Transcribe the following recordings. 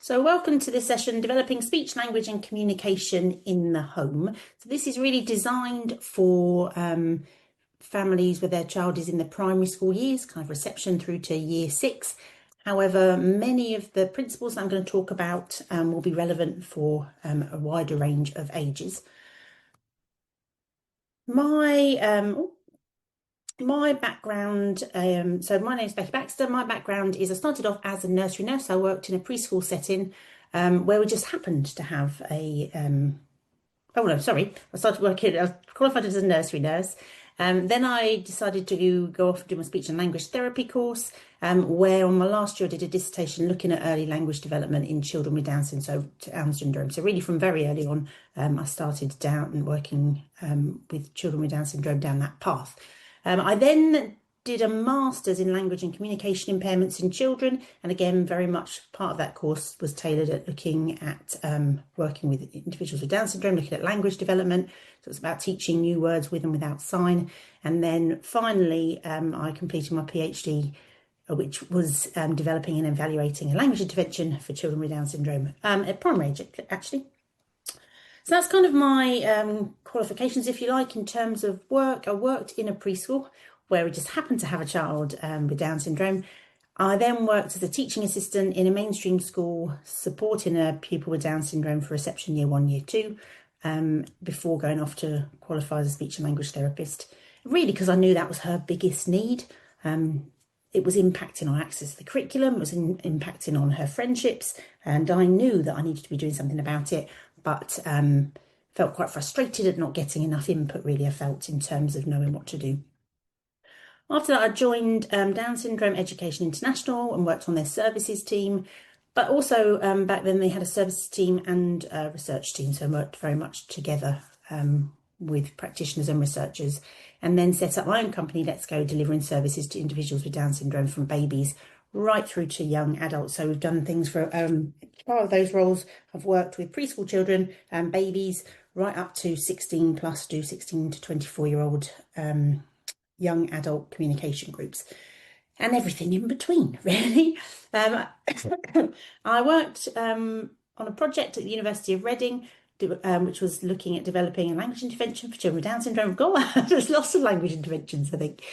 So welcome to this session, Developing Speech, Language and Communication in the Home. So this is really designed for families where their child is in the primary school years, kind of reception through to year 6. However, many of the principles I'm going to talk about will be relevant for a wider range of ages. My background, so my name is Becky Baxter. My background is I started off as a nursery nurse. I worked in a preschool setting where we just happened to have a, I started working, I was qualified as a nursery nurse. Then I decided to go off and do my speech and language therapy course, where on my last year I did a dissertation looking at early language development in children with Down syndrome. So really from very early on, I started down and working with children with Down syndrome down that path. I then did a master's in language and communication impairments in children, and again very much part of that course was tailored at looking at working with individuals with Down syndrome, looking at language development. So it's about teaching new words with and without sign. And then finally I completed my PhD, which was developing and evaluating a language intervention for children with Down syndrome at primary age, actually. So that's kind of my qualifications, if you like, in terms of work. I worked in a preschool where we just happened to have a child with Down syndrome. I then worked as a teaching assistant in a mainstream school supporting a pupil with Down syndrome for reception year 1, year 2, before going off to qualify as a speech and language therapist, really because I knew that was her biggest need. It was impacting on access to the curriculum, it was impacting on her friendships, and I knew that I needed to be doing something about it, but felt quite frustrated at not getting enough input, really, I felt, in terms of knowing what to do. After that, I joined Down Syndrome Education International and worked on their services team, but also back then they had a services team and a research team, so I worked very much together with practitioners and researchers, and then set up my own company, Let's Go, delivering services to individuals with Down syndrome from babies right through to young adults. So we've done things for part of those roles. I've worked with preschool children and babies right up to 16 plus, do 16 to 24-year-old young adult communication groups and everything in between, really. I worked on a project at the University of Reading, which was looking at developing a language intervention for children with Down syndrome. God, there's lots of language interventions, I think,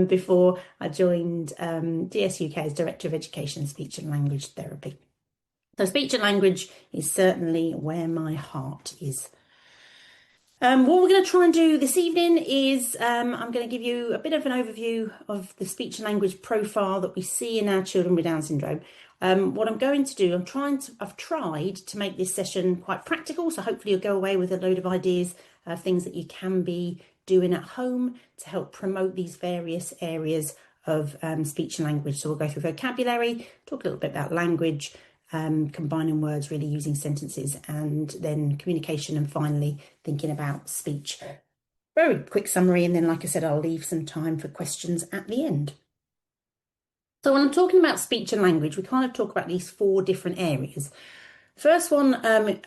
before I joined DSUK as Director of Education, Speech and Language Therapy. So speech and language is certainly where my heart is. What we're going to try and do this evening is I'm going to give you a bit of an overview of the speech and language profile that we see in our children with Down syndrome. What I'm going to do, I've tried to make this session quite practical, so hopefully you'll go away with a load of ideas, things that you can be doing at home to help promote these various areas of speech and language. So we'll go through vocabulary, talk a little bit about language, combining words, really using sentences, and then communication, and finally thinking about speech. Very quick summary, and then, like I said, I'll leave some time for questions at the end. So when I'm talking about speech and language, we kind of talk about these 4 different areas. First one,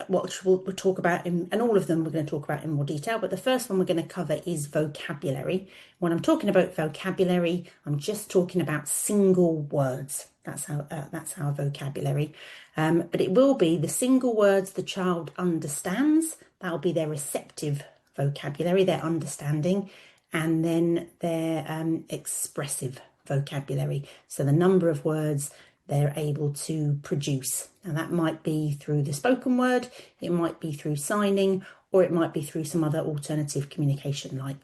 what we'll talk about, and all of them we're going to talk about in more detail, but the first one we're going to cover is vocabulary. When I'm talking about vocabulary, I'm just talking about single words. That's our vocabulary. But it will be the single words the child understands. That'll be their receptive vocabulary, their understanding, and then their expressive vocabulary. So the number of words they're able to produce. And that might be through the spoken word, it might be through signing, or it might be through some other alternative communication, like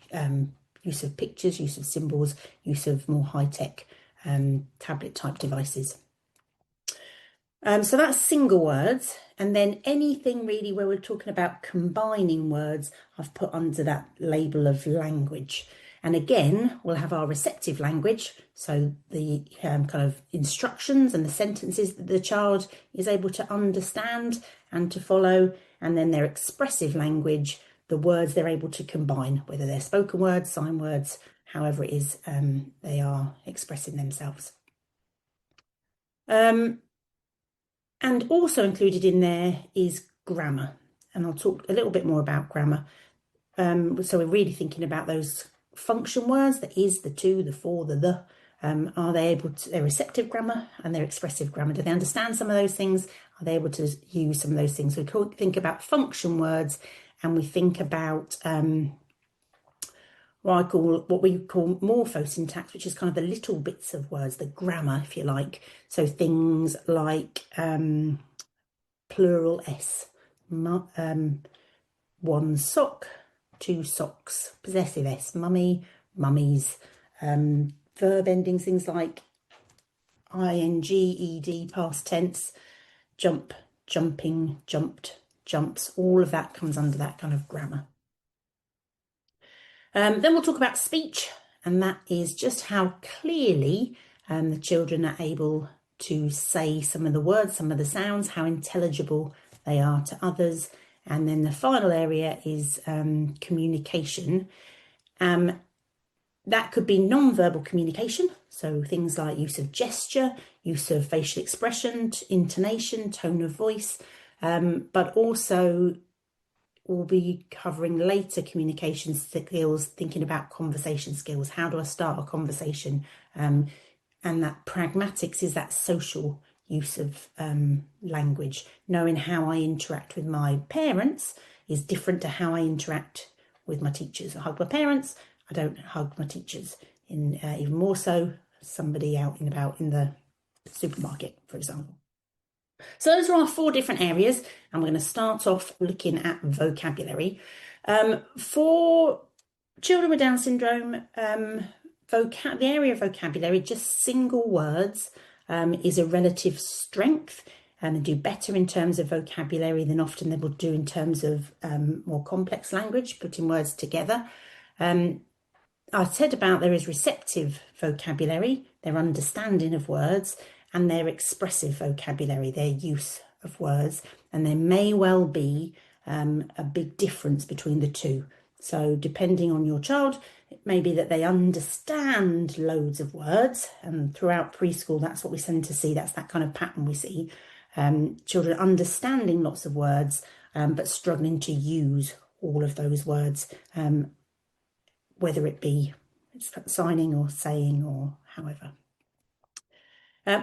use of pictures, use of symbols, use of more high-tech tablet type devices. So that's single words. And then anything really where we're talking about combining words, I've put under that label of language. And again, we'll have our receptive language, so the kind of instructions and the sentences that the child is able to understand and to follow, and then their expressive language, the words they're able to combine, whether they're spoken words, sign words, however it is they are expressing themselves. And also included in there is grammar, and I'll talk a little bit more about grammar. So we're really thinking about those function words, the is, the to, the for, the. Are they able to, their receptive grammar and their expressive grammar? Do they understand some of those things? Are they able to use some of those things? So we think about function words, and we think about what we call morphosyntax, which is kind of the little bits of words, the grammar, if you like. So things like plural s, one sock, two socks, possessive s, mummy, mummies, verb endings, things like ing, ed, past tense, jump, jumping, jumped, jumps, all of that comes under that kind of grammar. Then we'll talk about speech, and that is just how clearly the children are able to say some of the words, some of the sounds, how intelligible they are to others. And then the final area is communication. That could be non-verbal communication, so things like use of gesture, use of facial expression, intonation, tone of voice, but also we'll be covering later communication skills, thinking about conversation skills. How do I start a conversation? And that pragmatics is that social use of language. Knowing how I interact with my parents is different to how I interact with my teachers. I hug my parents, I don't hug my teachers. Even more so, somebody out and about in the supermarket, for example. So those are our 4 different areas, and we're going to start off looking at vocabulary. For children with Down syndrome, the area of vocabulary, just single words, is a relative strength, and they do better in terms of vocabulary than often they will do in terms of more complex language, putting words together. I said about there is receptive vocabulary, their understanding of words, and their expressive vocabulary, their use of words, and there may well be a big difference between the two. So depending on your child, it may be that they understand loads of words, and throughout preschool that's what we tend to see, that's that kind of pattern we see. Children understanding lots of words but struggling to use all of those words, whether it be signing or saying or however.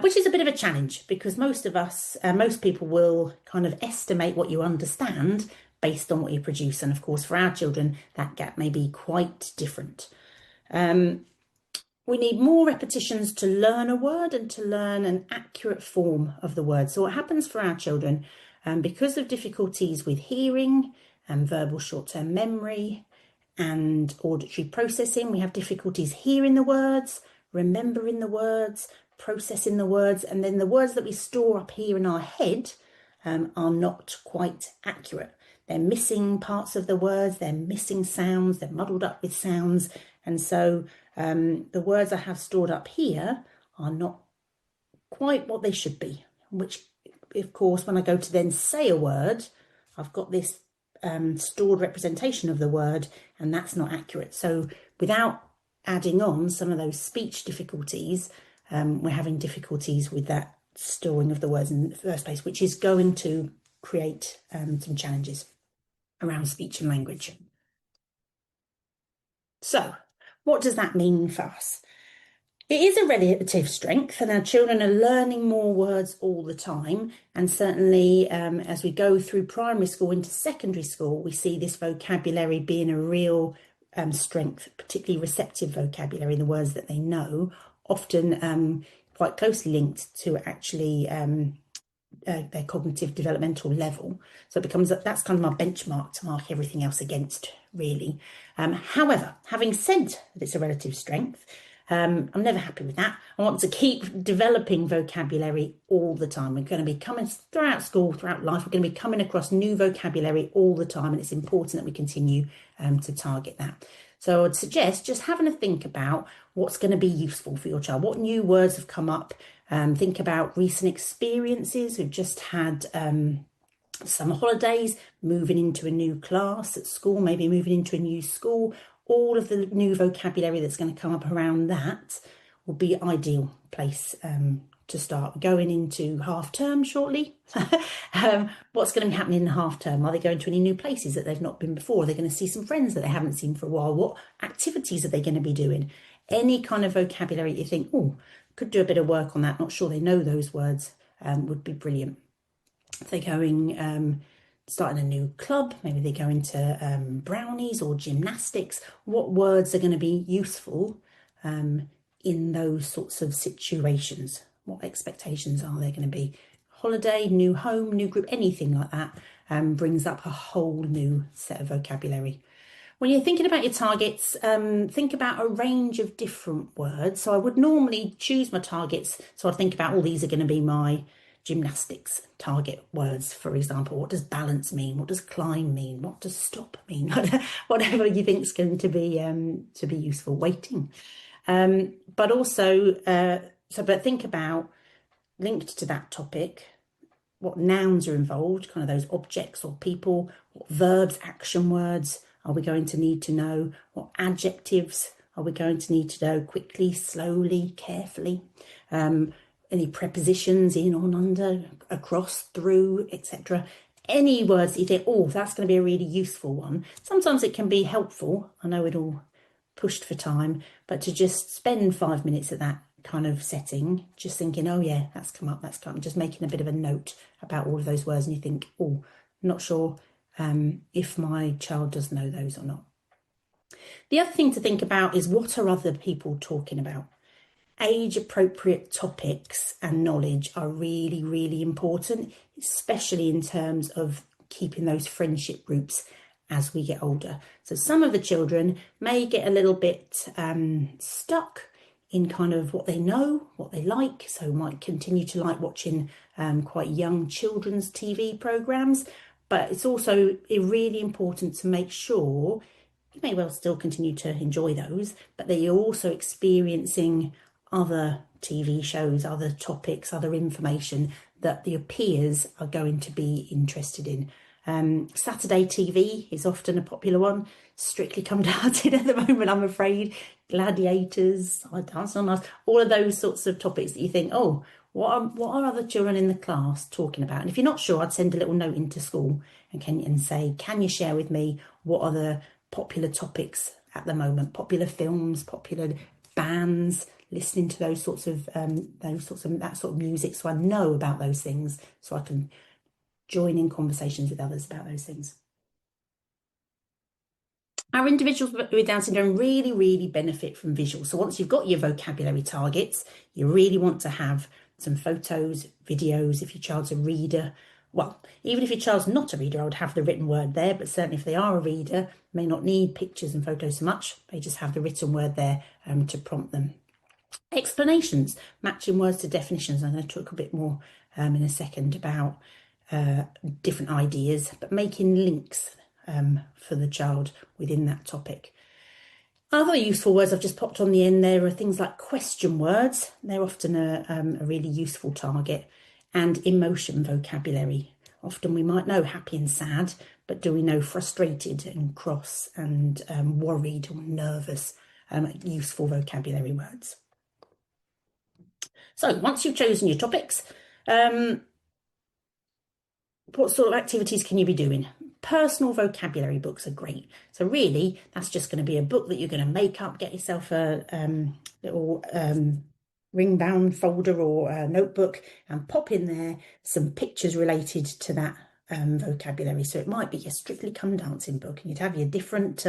Which is a bit of a challenge, because most people will kind of estimate what you understand based on what you produce. And of course, for our children, that gap may be quite different. We need more repetitions to learn a word and to learn an accurate form of the word. So what happens for our children, because of difficulties with hearing and verbal short-term memory and auditory processing, we have difficulties hearing the words, remembering the words, processing the words, and then the words that we store up here in our head are not quite accurate. They're missing parts of the words, they're missing sounds, they're muddled up with sounds, and so the words I have stored up here are not quite what they should be, which of course when I go to then say a word, I've got this stored representation of the word, and that's not accurate. So without adding on some of those speech difficulties, we're having difficulties with that storing of the words in the first place, which is going to create some challenges around speech and language. So what does that mean for us? It is a relative strength, and our children are learning more words all the time. And certainly as we go through primary school into secondary school, we see this vocabulary being a real strength, particularly receptive vocabulary, the words that they know, often quite closely linked to actually their cognitive developmental level. So it becomes that's kind of my benchmark to mark everything else against, really. However, having said that it's a relative strength, I'm never happy with that. I want to keep developing vocabulary all the time. We're going to be coming throughout school, throughout life, we're going to be coming across new vocabulary all the time, and it's important that we continue to target that. So I'd suggest just having a think about what's going to be useful for your child. What new words have come up? Think about recent experiences. We've just had summer holidays, moving into a new class at school, maybe moving into a new school. All of the new vocabulary that's going to come up around that will be an ideal place to start. Going into half term shortly. What's going to be happening in half term? Are they going to any new places that they've not been before? Are they going to see some friends that they haven't seen for a while? What activities are they going to be doing? Any kind of vocabulary you think, oh, could do a bit of work on that, not sure they know those words, would be brilliant. If they're going, starting a new club, maybe they go into brownies or gymnastics, what words are going to be useful in those sorts of situations? What expectations are there going to be? Holiday, new home, new group, anything like that brings up a whole new set of vocabulary. When you're thinking about your targets, think about a range of different words. So I would normally choose my targets. So I'd think about, all these are going to be my gymnastics target words, for example. What does balance mean? What does climb mean? What does stop mean? Whatever you think is going to be useful. Waiting. But also, but think about, linked to that topic, what nouns are involved, kind of those objects or people, what verbs, action words are we going to need to know, what adjectives are we going to need to know quickly, slowly, carefully, any prepositions, in, on, under, across, through, etc. Any words that you think, oh, that's going to be a really useful one. Sometimes it can be helpful. I know it all pushed for time, but to just spend 5 minutes at that kind of setting, just thinking, oh yeah, that's come up, just making a bit of a note about all of those words, and you think, oh, not sure if my child does know those or not. The other thing to think about is, what are other people talking about? Age-appropriate topics and knowledge are really, really important, especially in terms of keeping those friendship groups as we get older. So some of the children may get a little bit stuck in kind of what they know, what they like, so might continue to like watching quite young children's TV programmes, but it's also really important to make sure you may well still continue to enjoy those, but that you're also experiencing other TV shows, other topics, other information that your peers are going to be interested in. Saturday TV is often a popular one. Strictly Come Dancing at the moment, I'm afraid. Gladiators, I Dance on Ice, all of those sorts of topics that you think, oh, what are other children in the class talking about? And if you're not sure, I'd send a little note into school and say, can you share with me what are the popular topics at the moment? Popular films, popular bands, listening to that sort of music, so I know about those things, so I can join in conversations with others about those things. Our individuals with Down syndrome really, really benefit from visuals. So once you've got your vocabulary targets, you really want to have some photos, videos. If your child's a reader, well, even if your child's not a reader, I would have the written word there, but certainly if they are a reader, may not need pictures and photos so much. They just have the written word there to prompt them. Explanations, matching words to definitions. I'm going to talk a bit more in a second about different ideas, but making links for the child within that topic. Other useful words I've just popped on the end there are things like question words. They're often a really useful target, and emotion vocabulary. Often we might know happy and sad, but do we know frustrated and cross and worried or nervous? Useful vocabulary words. So once you've chosen your topics, what sort of activities can you be doing? Personal vocabulary books are great. So really, that's just going to be a book that you're going to make up, get yourself a little ring-bound folder or a notebook and pop in there some pictures related to that vocabulary. So it might be a Strictly Come Dancing book, and you'd have your different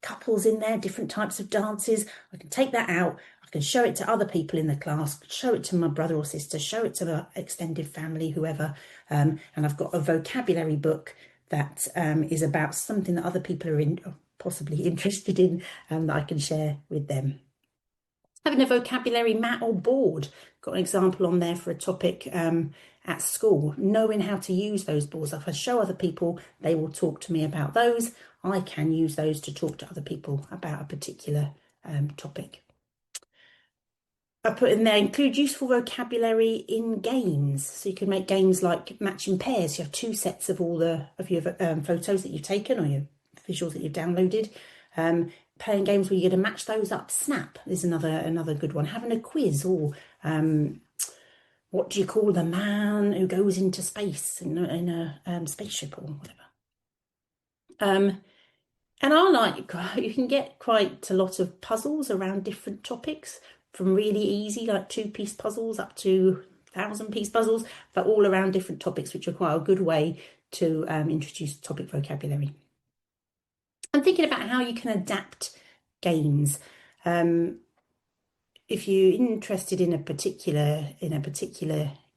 couples in there, different types of dances. I can take that out, I can show it to other people in the class, show it to my brother or sister, show it to the extended family, whoever, and I've got a vocabulary book that is about something that other people are possibly interested in, that I can share with them. Having a vocabulary mat or board, got an example on there for a topic at school, knowing how to use those boards. If I show other people, they will talk to me about those. I can use those to talk to other people about a particular topic. I put in there, include useful vocabulary in games. So you can make games like matching pairs. You have two sets of all of your photos that you've taken or your visuals that you've downloaded. Playing games where you're going to match those up. Snap is another good one. Having a quiz, or what do you call the man who goes into space in a spaceship or whatever. And I like, you can get quite a lot of puzzles around different topics, from really easy, like 2-piece puzzles, up to 1,000-piece puzzles, but all around different topics, which are quite a good way to introduce topic vocabulary. I'm thinking about how you can adapt games. If you're interested in a particular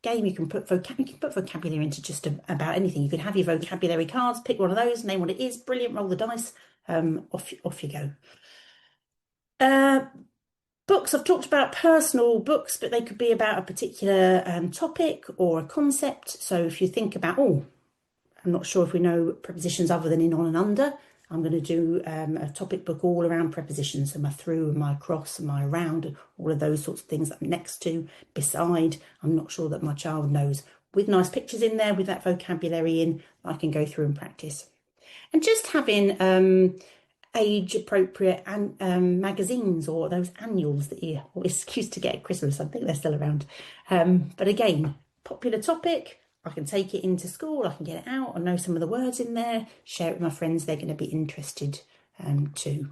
game, you can put vocabulary into just about anything. You can have your vocabulary cards, pick one of those, name what it is, brilliant, roll the dice, off you go. Books, I've talked about personal books, but they could be about a particular topic or a concept. So if you think about, oh, I'm not sure if we know prepositions other than in, on, and under, I'm going to do a topic book all around prepositions. So my through and my across and my around, and all of those sorts of things that I'm next to, beside. I'm not sure that my child knows. With nice pictures in there, with that vocabulary in, I can go through and practice. And just having age-appropriate magazines or those annuals that you always used to get at Christmas. I think they're still around. But again, popular topic. I can take it into school. I can get it out. I know some of the words in there. Share it with my friends. They're going to be interested too.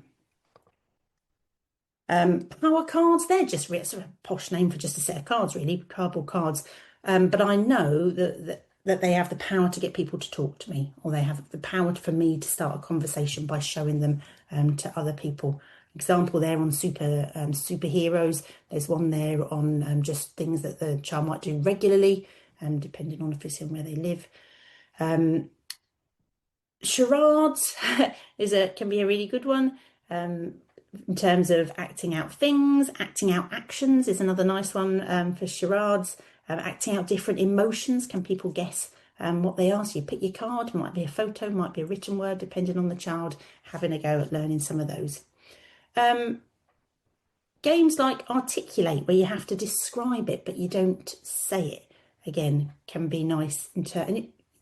Power cards. They're just sort of a posh name for just a set of cards, really, cardboard cards. But I know that they have the power to get people to talk to me, or they have the power for me to start a conversation by showing them to other people. Example there on superheroes. There's one there on just things that the child might do regularly, depending on if it's in where they live. Charades can be a really good one. In terms of acting out things, acting out actions is another nice one for charades. Acting out different emotions. Can people guess what they are? So you pick your card, might be a photo, might be a written word, depending on the child, having a go at learning some of those. Games like Articulate, where you have to describe it, but you don't say it, again, can be nice. And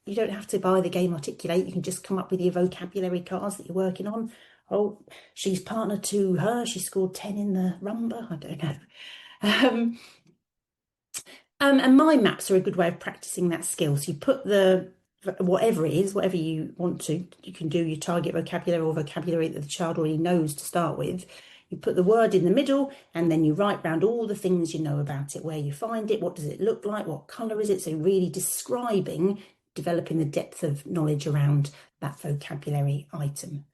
you don't have to buy the game Articulate. You can just come up with your vocabulary cards that you're working on. Oh, she's partner to her. She scored 10 in the rumba. I don't know. And mind maps are a good way of practicing that skill. So you put whatever it is, whatever you want to, you can do your target vocabulary or vocabulary that the child already knows to start with. You put the word in the middle and then you write round all the things you know about it, where you find it, what does it look like, what colour is it? So really describing, developing the depth of knowledge around that vocabulary item.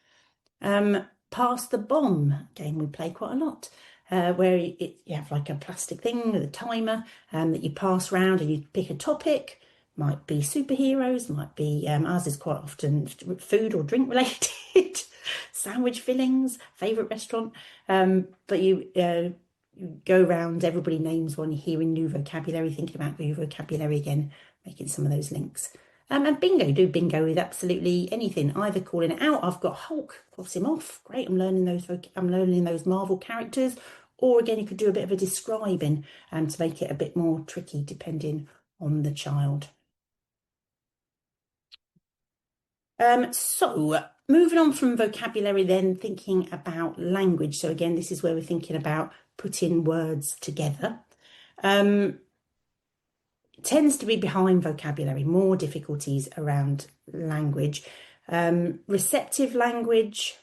Pass the bomb game we play quite a lot. Where you have like a plastic thing with a timer that you pass around and you pick a topic. Might be superheroes, might be, ours is quite often food or drink related, sandwich fillings, favourite restaurant. But you go around, everybody names one, you're hearing new vocabulary, thinking about new vocabulary again, making some of those links. And bingo, do bingo with absolutely anything, either calling it out, I've got Hulk, cross him off, great, I'm learning those Marvel characters, or again, you could do a bit of a describing to make it a bit more tricky depending on the child. So moving on from vocabulary then, thinking about language. So again, this is where we're thinking about putting words together. Tends to be behind vocabulary, more difficulties around language. Receptive language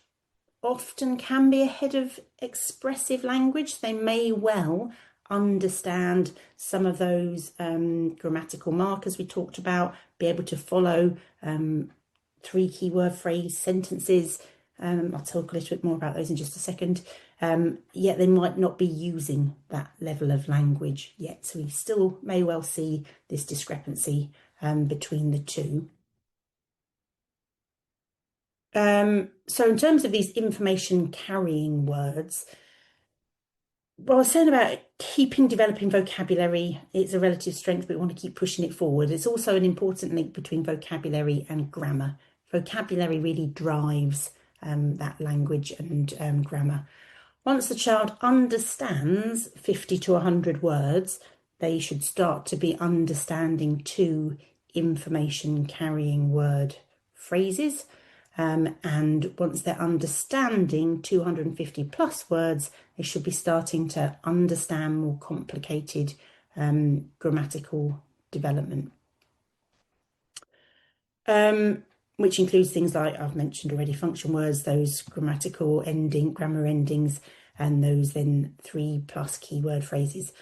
often can be ahead of expressive language. They may well understand some of those grammatical markers we talked about, be able to follow 3 keyword phrase sentences. I'll talk a little bit more about those in just a second. Yet they might not be using that level of language yet. So we still may well see this discrepancy between the two. So in terms of these information carrying words, well, I was saying about developing vocabulary, it's a relative strength, but we want to keep pushing it forward. It's also an important link between vocabulary and grammar. Vocabulary really drives that language and grammar. Once the child understands 50 to 100 words, they should start to be understanding 2 information carrying word phrases. And once they're understanding 250 plus words, they should be starting to understand more complicated grammatical development. Which includes things like I've mentioned already, function words, those grammar endings, and those then 3+ keyword phrases.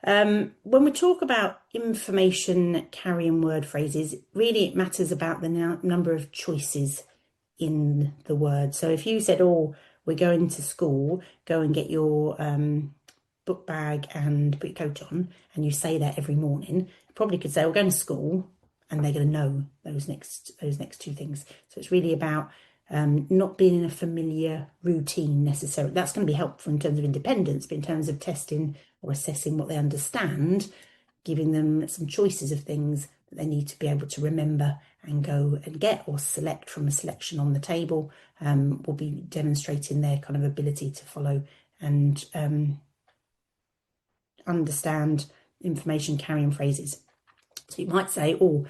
When we talk about information carrying word phrases, really it matters about the number of choices in the word. So if you said, oh, we're going to school, go and get your book bag and put your coat on, and you say that every morning, you probably could say, we're going to school, and they're going to know those next two things. So it's really about not being in a familiar routine necessarily. That's going to be helpful in terms of independence, but in terms of testing or assessing what they understand, giving them some choices of things that they need to be able to remember and go and get or select from a selection on the table, will be demonstrating their kind of ability to follow and understand information carrying phrases. So you might say, oh,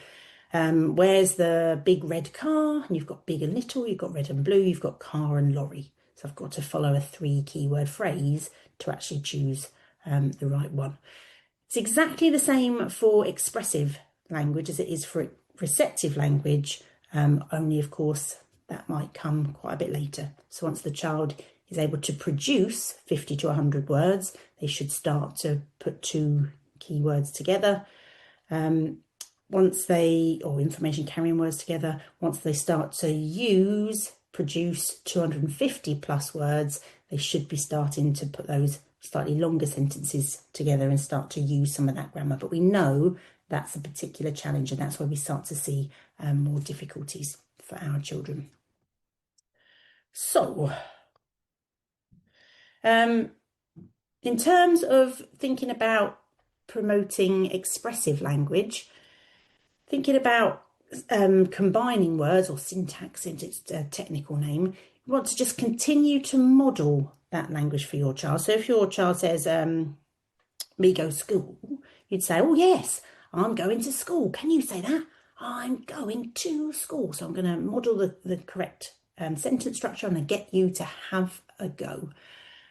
where's the big red car? And you've got big and little, you've got red and blue, you've got car and lorry. So I've got to follow a 3 keyword phrase to actually choose the right one. It's exactly the same for expressive language as it is for receptive language, only of course that might come quite a bit later. So once the child is able to produce 50 to 100 words, they should start to put 2 keywords together. Once they, or information carrying words together, once they start to produce 250 plus words, they should be starting to put those slightly longer sentences together and start to use some of that grammar. But we know that's a particular challenge, and that's where we start to see more difficulties for our children. So, in terms of thinking about promoting expressive language, thinking about combining words, or syntax, it's a technical name, you want to just continue to model that language for your child. So if your child says, me go school, you'd say, oh yes, I'm going to school. Can you say that? I'm going to school. So I'm going to model the correct sentence structure. I'm going to get you to have a go.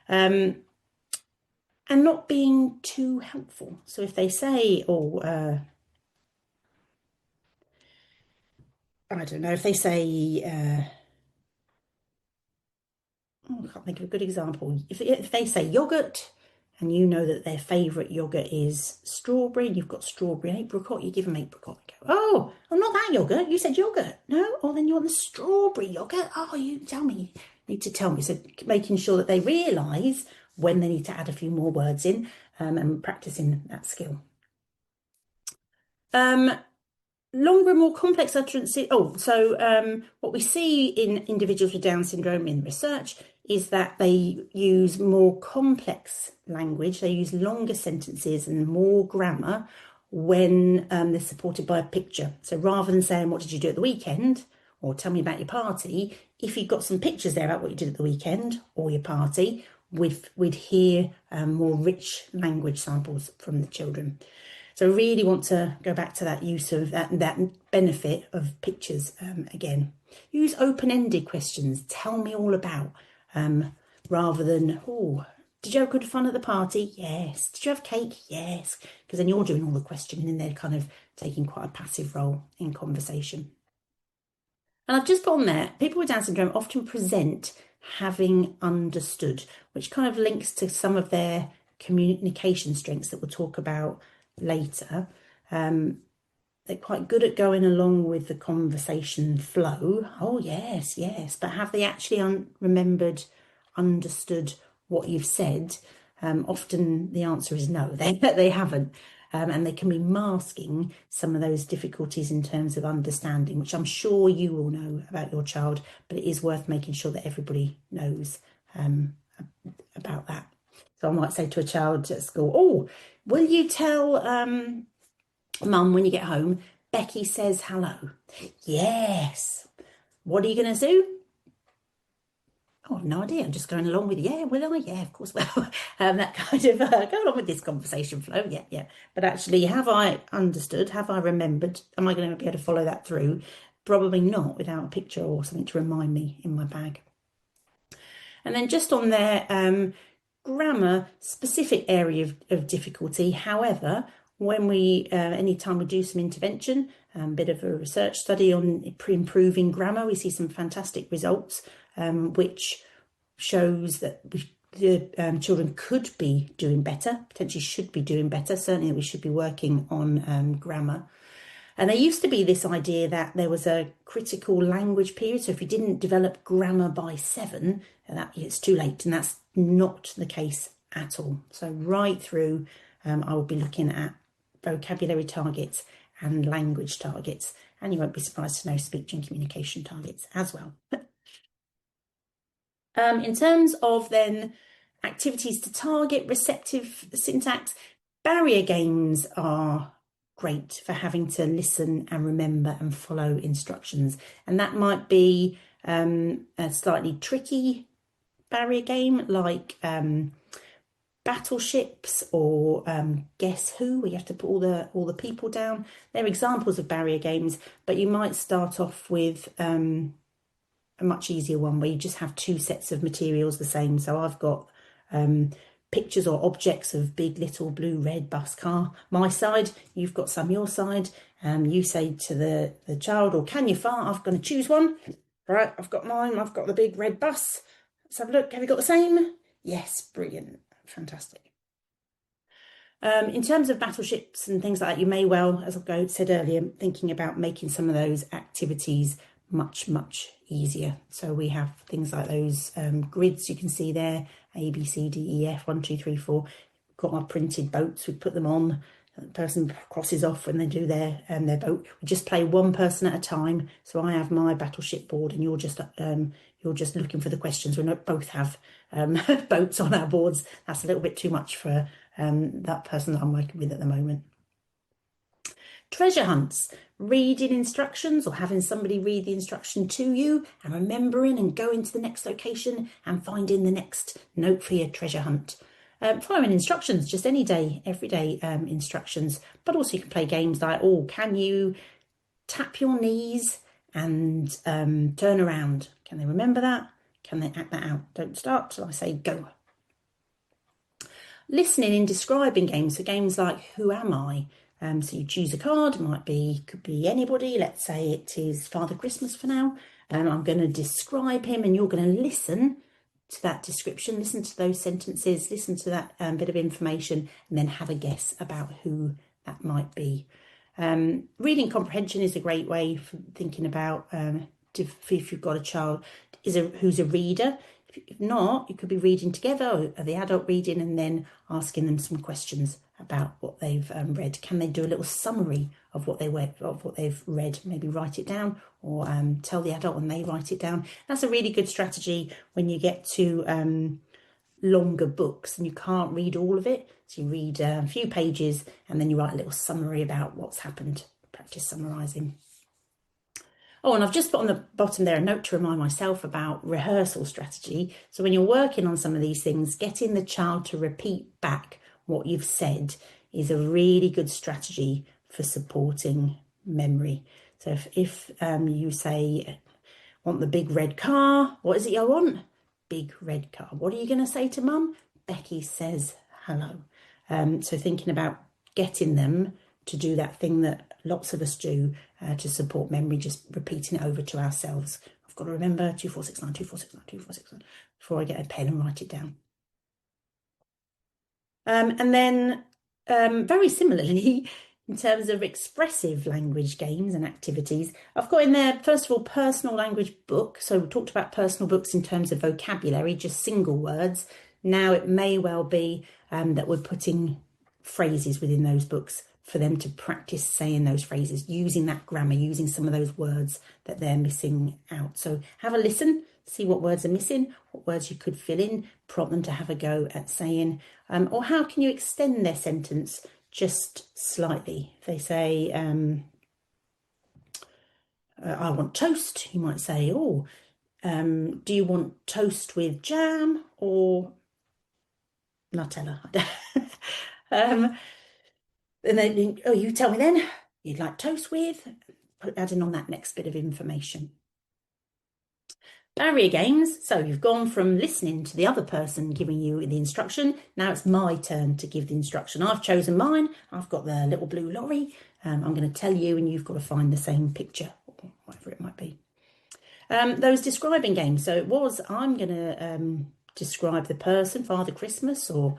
And not being too helpful. So if they say, I don't know, if they say, I can't think of a good example. If they say yogurt, and you know that their favourite yogurt is strawberry, and you've got strawberry and apricot, you give them apricot. They go, oh, not that yogurt. You said yogurt. No? Oh, then you want the strawberry yogurt. Oh, you tell me. You need to tell me. So making sure that they realise when they need to add a few more words in, and practising that skill. Longer and more complex utterances. What we see in individuals with Down syndrome in research is that they use more complex language. They use longer sentences and more grammar when they're supported by a picture. So rather than saying, what did you do at the weekend? Or tell me about your party. If you've got some pictures there about what you did at the weekend or your party, we'd hear more rich language samples from the children. So I really want to go back to that use of that benefit of pictures again. Use open-ended questions. Tell me all about, rather than, oh, did you have good fun at the party? Yes. Did you have cake? Yes. Because then you're doing all the questioning and they're kind of taking quite a passive role in conversation. And I've just put on there, people with Down syndrome often present having understood, which kind of links to some of their communication strengths that we'll talk about later. They're quite good at going along with the conversation flow. Oh yes, yes, but have they actually remembered, understood what you've said? Often the answer is no, they haven't. And they can be masking some of those difficulties in terms of understanding, which I'm sure you all know about your child, but it is worth making sure that everybody knows about that. So I might say to a child at school, oh, will you tell Mum when you get home, Becky says hello? Yes. What are you going to do? Oh, I've no idea. I'm just going along with, yeah, will I? Yeah, of course. Well, that kind of, go along with this conversation flow. Yeah, yeah. But actually, have I understood? Have I remembered? Am I going to be able to follow that through? Probably not without a picture or something to remind me in my bag. And then just on there, grammar, specific area of difficulty. However, when we, anytime we do some intervention, a bit of a research study on improving grammar, we see some fantastic results, which shows that we the children could be doing better, potentially should be doing better. Certainly, we should be working on grammar. And there used to be this idea that there was a critical language period. So if you didn't develop grammar by 7, that it's too late. And that's not the case at all. So right through, I will be looking at vocabulary targets and language targets. And you won't be surprised to know speech and communication targets as well. In terms of then activities to target, receptive syntax, barrier games are great for having to listen and remember and follow instructions. And that might be a slightly tricky barrier game like battleships or guess who, where you have to put all the people down. They're examples of barrier games, but you might start off with a much easier one where you just have 2 sets of materials the same. So I've got pictures or objects of big, little, blue, red bus car. My side, you've got some your side. You say to the child, or can you fart? I'm going to choose one. Right, I've got mine. I've got the big red bus. Let's have a look. Have you got the same? Yes, brilliant. Fantastic. In terms of battleships and things like that, you may well, as I said earlier, thinking about making some of those activities much easier. So we have things like those grids you can see there, A, B, C, D, E, F, 1, 2, 3, 4. Got my printed boats, we put them on. The person crosses off when they do their boat. We just play one person at a time. So I have my battleship board, and you're just looking for the questions. We don't both have boats on our boards. That's a little bit too much for that person that I'm working with at the moment. Treasure hunts, reading instructions or having somebody read the instruction to you and remembering and going to the next location and finding the next note for your treasure hunt. Following instructions, just any day, everyday instructions, but also you can play games like, oh, can you tap your knees and turn around? Can they remember that? Can they act that out? Don't start till I say go. Listening in describing games, so games like Who Am I? So you choose a card, could be anybody. Let's say it is Father Christmas for now. I'm going to describe him and you're going to listen to that description, listen to those sentences, listen to that bit of information, and then have a guess about who that might be. Reading comprehension is a great way for thinking about if you've got a child who's a reader. If not, you could be reading together, or the adult reading, and then asking them some questions about what they've read. Can they do a little summary of what they've read? Maybe write it down, or tell the adult and they write it down. That's a really good strategy when you get to longer books and you can't read all of it. So you read a few pages and then you write a little summary about what's happened. Practice summarising. Oh, and I've just put on the bottom there a note to remind myself about rehearsal strategy. So when you're working on some of these things, getting the child to repeat back what you've said is a really good strategy for supporting memory. So if you say, want the big red car, what is it you want? Big red car. What are you going to say to mum? Becky says hello. So thinking about getting them to do that thing that lots of us do to support memory, just repeating it over to ourselves. I've got to remember 2469, 2469, 2469 before I get a pen and write it down. And then very similarly, in terms of expressive language games and activities, I've got in there, first of all, personal language book. So we talked about personal books in terms of vocabulary, just single words. Now it may well be that we're putting phrases within those books for them to practice saying those phrases, using that grammar, using some of those words that they're missing out. So have a listen, see what words are missing, what words you could fill in, prompt them to have a go at saying, or how can you extend their sentence just slightly. If they say, I want toast, you might say, oh, do you want toast with jam or Nutella? And then, oh, you tell me then, you'd like toast with, adding on that next bit of information. Barrier games, so you've gone from listening to the other person giving you the instruction, now it's my turn to give the instruction. I've chosen mine, I've got the little blue lorry, I'm going to tell you and you've got to find the same picture, or whatever it might be. Those describing games, so it was, I'm going to describe the person, Father Christmas or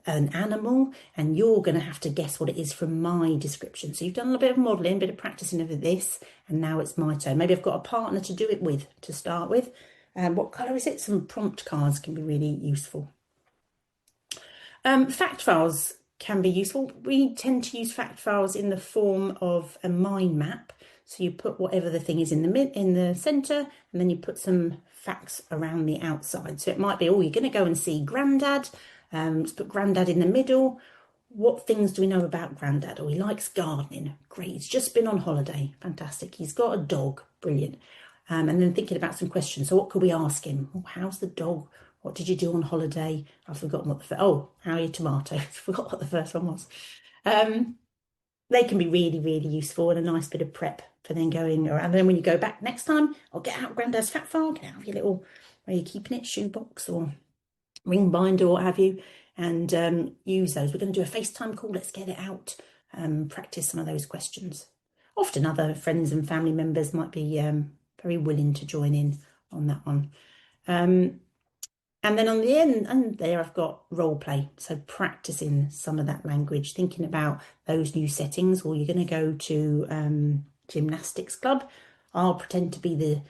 an animal, and you're going to have to guess what it is from my description. So you've done a little bit of modelling, a bit of practicing of this, and now it's my turn. Maybe I've got a partner to do it with to start with. What colour is it? Some prompt cards can be really useful. Fact files can be useful. We tend to use fact files in the form of a mind map. So you put whatever the thing is in the centre, and then you put some facts around the outside. So it might be, oh, you're going to go and see Grandad. Let's put Grandad in the middle. What things do we know about Grandad? Oh, he likes gardening. Great. He's just been on holiday. Fantastic. He's got a dog. Brilliant. And then thinking about some questions. So what could we ask him? Oh, how's the dog? What did you do on holiday? I've forgotten what how are your tomatoes? I forgot what the first one was. They can be really, really useful and a nice bit of prep for then going around. And then when you go back next time, I'll get out Grandad's fat file, get out your little, where you're keeping it, shoebox or ring binder or what have you, and use those. We're going to do a FaceTime call. Let's get it out. Practice some of those questions. Often other friends and family members might be very willing to join in on that one. And then on the end, and there I've got role play. So practicing some of that language, thinking about those new settings, or you're going to go to gymnastics club. I'll pretend to be the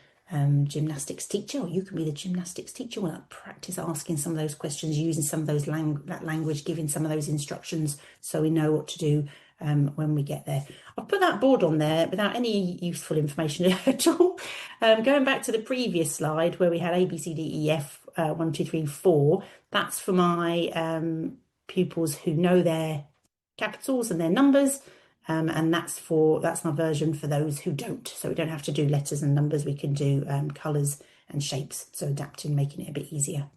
gymnastics teacher, or you can be the gymnastics teacher. We'll practice asking some of those questions, using some of those that language, giving some of those instructions so we know what to do when we get there. I've put that board on there without any useful information at all. Going back to the previous slide where we had A, B, C, D, E, F, 1, 2, 3, 4. That's for my pupils who know their capitals and their numbers. And that's my version for those who don't. So we don't have to do letters and numbers. We can do colours and shapes. So adapting, making it a bit easier.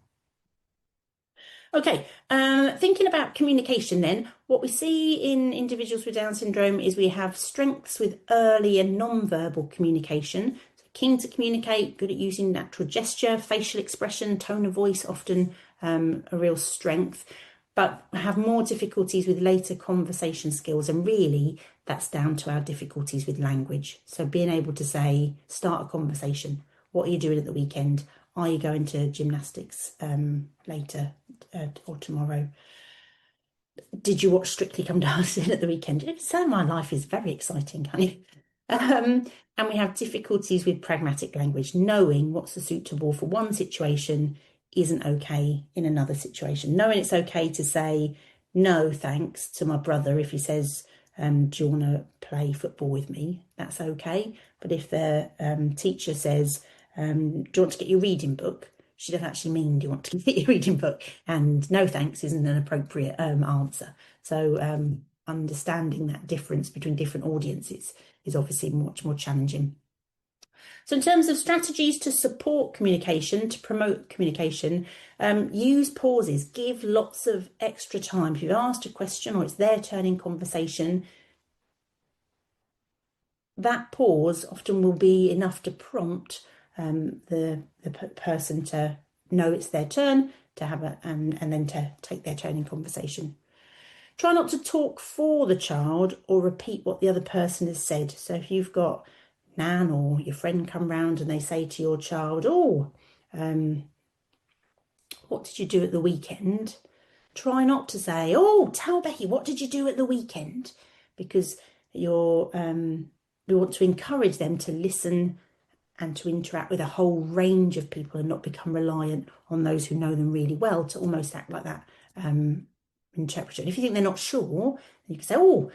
Okay, thinking about communication then, what we see in individuals with Down syndrome is we have strengths with early and non-verbal communication. So keen to communicate, good at using natural gesture, facial expression, tone of voice, often a real strength, but have more difficulties with later conversation skills. And really, that's down to our difficulties with language. So being able to say, start a conversation. What are you doing at the weekend? Are you going to gymnastics later or tomorrow? Did you watch Strictly Come Dancing at the weekend? So my life is very exciting, can't you? And we have difficulties with pragmatic language, knowing what's suitable for one situation isn't okay in another situation. Knowing it's okay to say no thanks to my brother if he says, do you want to play football with me? That's okay. But if the teacher says, do you want to get your reading book? She doesn't actually mean, do you want to get your reading book? And no thanks isn't an appropriate answer. So understanding that difference between different audiences is obviously much more challenging. So in terms of strategies to support communication, to promote communication, use pauses, give lots of extra time. If you've asked a question or it's their turn in conversation, that pause often will be enough to prompt the person to know it's their turn to have and then to take their turn in conversation. Try not to talk for the child or repeat what the other person has said. So if you've got Nan or your friend come round and they say to your child, oh, what did you do at the weekend? Try not to say, oh, tell Becky, what did you do at the weekend? Because we want to encourage them to listen and to interact with a whole range of people and not become reliant on those who know them really well to almost act like that interpreter. And if you think they're not sure, you can say, oh,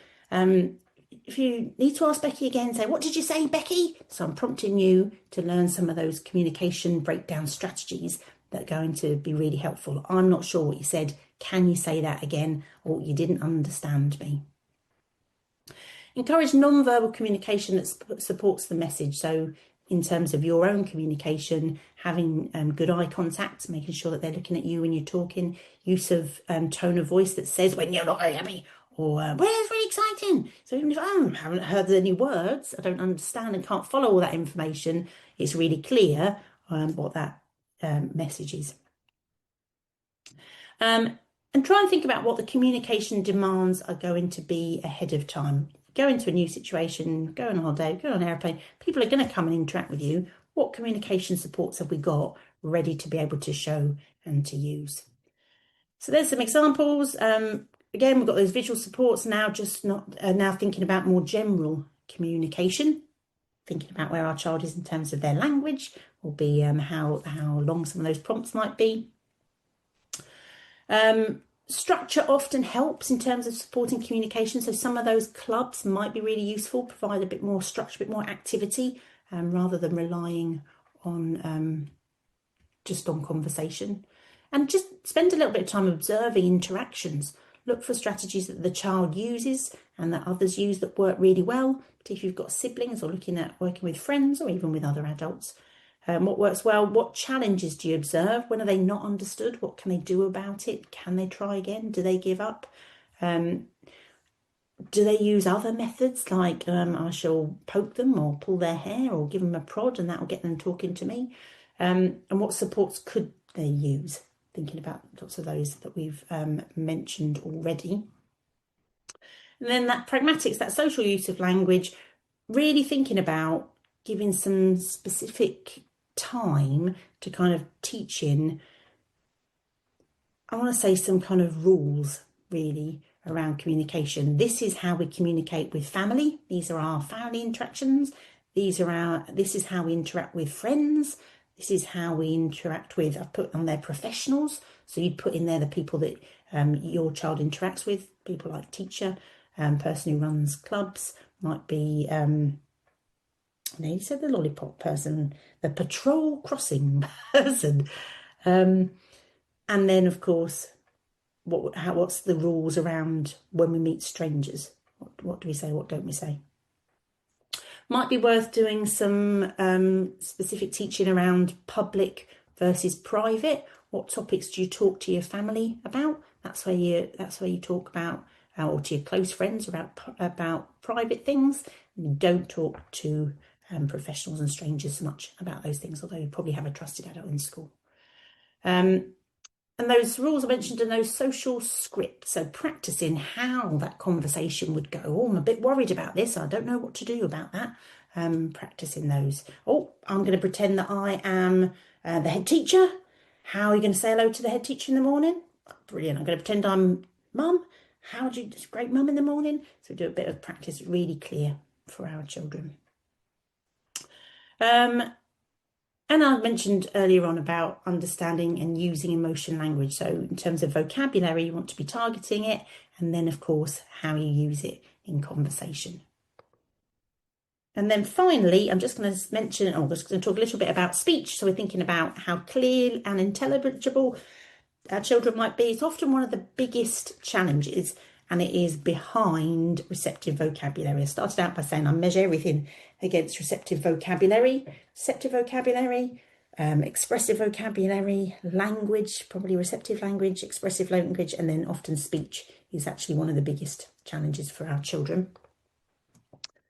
if you need to ask Becky again, say, what did you say, Becky? So I'm prompting you to learn some of those communication breakdown strategies that are going to be really helpful. I'm not sure what you said. Can you say that again? Or you didn't understand me. Encourage non-verbal communication that supports the message. So in terms of your own communication, having good eye contact, making sure that they're looking at you when you're talking, use of tone of voice that says when you're not very happy, or well, it's really exciting. So even if I haven't heard any words, I don't understand and can't follow all that information, it's really clear what that message is. And try and think about what the communication demands are going to be ahead of time. Go into a new situation, go on holiday, go on an airplane, people are going to come and interact with you. What communication supports have we got ready to be able to show and to use. So there's some examples. Again, we've got those visual supports now, just not now thinking about more general communication, thinking about where our child is in terms of their language, will be how long some of those prompts might be. Structure often helps in terms of supporting communication. So some of those clubs might be really useful, provide a bit more structure, a bit more activity, rather than relying on just on conversation. And just spend a little bit of time observing interactions. Look for strategies that the child uses and that others use that work really well, particularly if you've got siblings or looking at working with friends or even with other adults. What works well? What challenges do you observe? When are they not understood? What can they do about it? Can they try again? Do they give up? Do they use other methods like I shall poke them or pull their hair or give them a prod and that will get them talking to me? And what supports could they use? Thinking about lots of those that we've mentioned already. And then that pragmatics, that social use of language, really thinking about giving some specific time to kind of teaching, I want to say some kind of rules really around communication. This is how we communicate with family. These are our family interactions. This is how we interact with friends. This is how we interact with, I've put on there professionals. So you'd put in there the people that your child interacts with, people like teacher, person who runs clubs, might be you said the lollipop person, the patrol crossing person. And then, of course, what's the rules around when we meet strangers? What do we say? What don't we say? Might be worth doing some specific teaching around public versus private. What topics do you talk to your family about? That's where you talk about, or to your close friends about private things. You don't talk to professionals and strangers so much about those things, although you probably have a trusted adult in school. And those rules I mentioned in those social scripts, so practising how that conversation would go. Oh, I'm a bit worried about this. I don't know what to do about that. Practising those. Oh, I'm going to pretend that I am the head teacher. How are you going to say hello to the head teacher in the morning? Brilliant. I'm going to pretend I'm mum. How do you just great mum in the morning? So do a bit of practice, really clear for our children. And I mentioned earlier on about understanding and using emotion language. So in terms of vocabulary, you want to be targeting it. And then, of course, how you use it in conversation. And then finally, I'm just going to mention, I'm just going to talk a little bit about speech. So we're thinking about how clear and intelligible our children might be. It's often one of the biggest challenges, and it is behind receptive vocabulary. I started out by saying I measure everything against receptive vocabulary, expressive vocabulary, language, probably receptive language, expressive language, and then often speech is actually one of the biggest challenges for our children.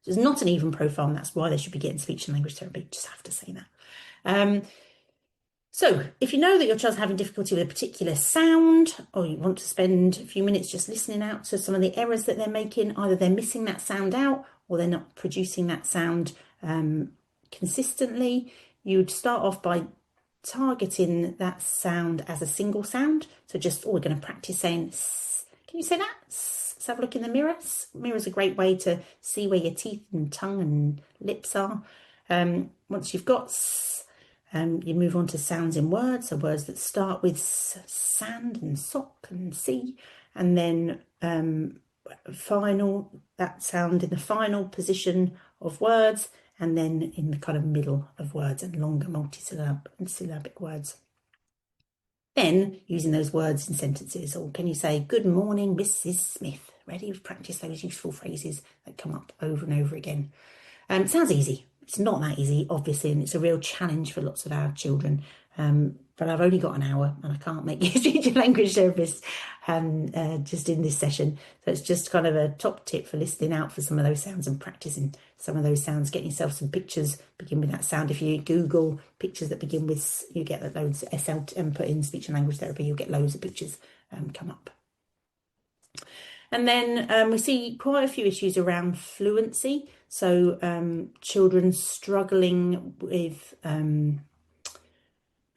So it's not an even profile, and that's why they should be getting speech and language therapy. Just have to say that. So if you know that your child's having difficulty with a particular sound, or you want to spend a few minutes just listening out to some of the errors that they're making, either they're missing that sound out or they're not producing that sound consistently, you'd start off by targeting that sound as a single sound. So just, we're going to practice saying, can you say that? Let's have a look in the mirror. Mirror's a great way to see where your teeth and tongue and lips are. Once you've got you move on to sounds in words, so words that start with sand and sock and sea, and then that sound in the final position of words, and then in the kind of middle of words and longer multisyllabic words. Then using those words in sentences, or can you say, good morning, Mrs. Smith? Ready to practice those useful phrases that come up over and over again. It sounds easy. It's not that easy, obviously, and it's a real challenge for lots of our children. But I've only got an hour and I can't make you speech and language therapist just in this session. So it's just kind of a top tip for listening out for some of those sounds and practicing some of those sounds. Getting yourself some pictures, begin with that sound. If you Google pictures that begin with, you get loads of SL and put in speech and language therapy, you'll get loads of pictures come up. And then we see quite a few issues around fluency. So children struggling with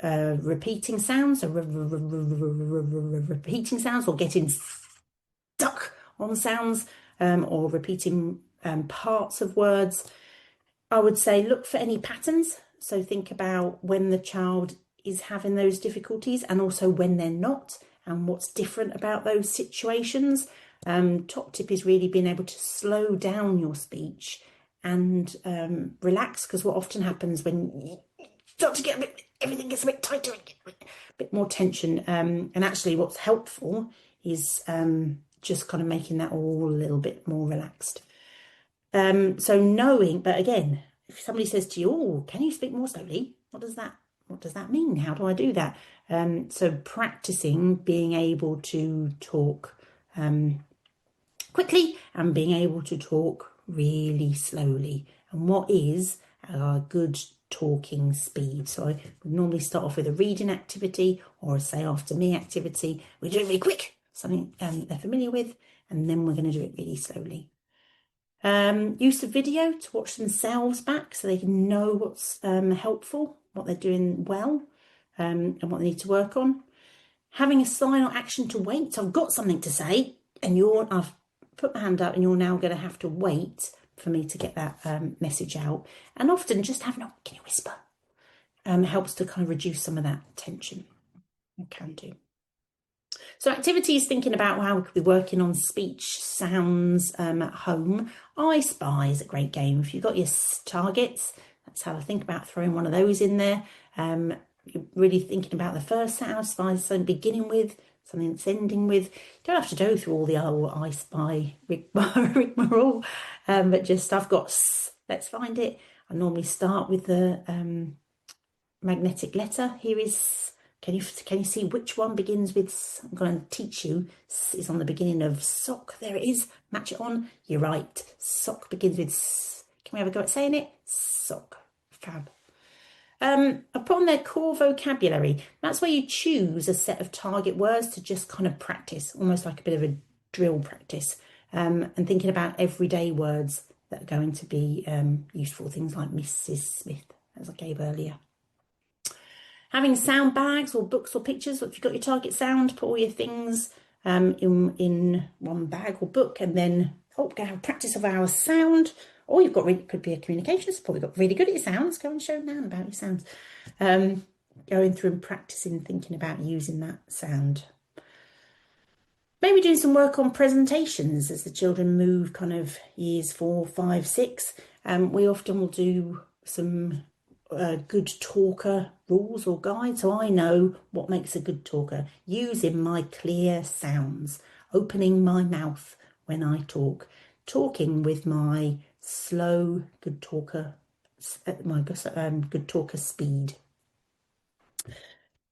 repeating sounds, so repeating sounds, or getting stuck on sounds, or repeating parts of words. I would say look for any patterns. So think about when the child is having those difficulties and also when they're not, and what's different about those situations. Top tip is really being able to slow down your speech and relax, because what often happens when you start to get everything gets a bit tighter, a bit more tension. And actually what's helpful is just kind of making that all a little bit more relaxed. So knowing, but again, if somebody says to you, "Oh, can you speak more slowly?" What does that mean? How do I do that? So practicing being able to talk quickly and being able to talk really slowly. And what is a good talking speed? So I would normally start off with a reading activity or a say after me activity. We do it really quick, something they're familiar with, and then we're going to do it really slowly. Use of video to watch themselves back so they can know what's helpful, what they're doing well, and what they need to work on. Having a sign or action to wait. So I've got something to say, and I've put my hand up, and you're now going to have to wait for me to get that message out. And often just having can you whisper? Helps to kind of reduce some of that tension. You can do. So activities, thinking about how we could be working on speech sounds at home. I Spy is a great game. If you've got your targets, that's how I think about throwing one of those in there. You're really thinking about the first sound, Spy, something beginning with, something that's ending with. You don't have to go through all the I Spy rigmarole, but just I've got let's find it. I normally start with the magnetic letter. Here is, can you see which one begins with, I'm going to teach you, is on the beginning of sock. There it is. Match it on. You're right. Sock begins with, can we have a go at saying it? Sock. Fab. Upon their core vocabulary, that's where you choose a set of target words to just kind of practice, almost like a bit of a drill practice, and thinking about everyday words that are going to be useful, things like Mrs. Smith, as I gave earlier. Having sound bags or books or pictures. If you've got your target sound, put all your things in one bag or book, and then go have a practice of our sound. Or you've got could be a communications, probably got really good at your sounds. Go and show them about your sounds. Going through and practicing, thinking about using that sound. Maybe doing some work on presentations as the children move kind of years 4, 5, 6. We often will do some good talker rules or guides, so I know what makes a good talker. Using my clear sounds, opening my mouth when I talk, talking with my slow good talker, good talker speed.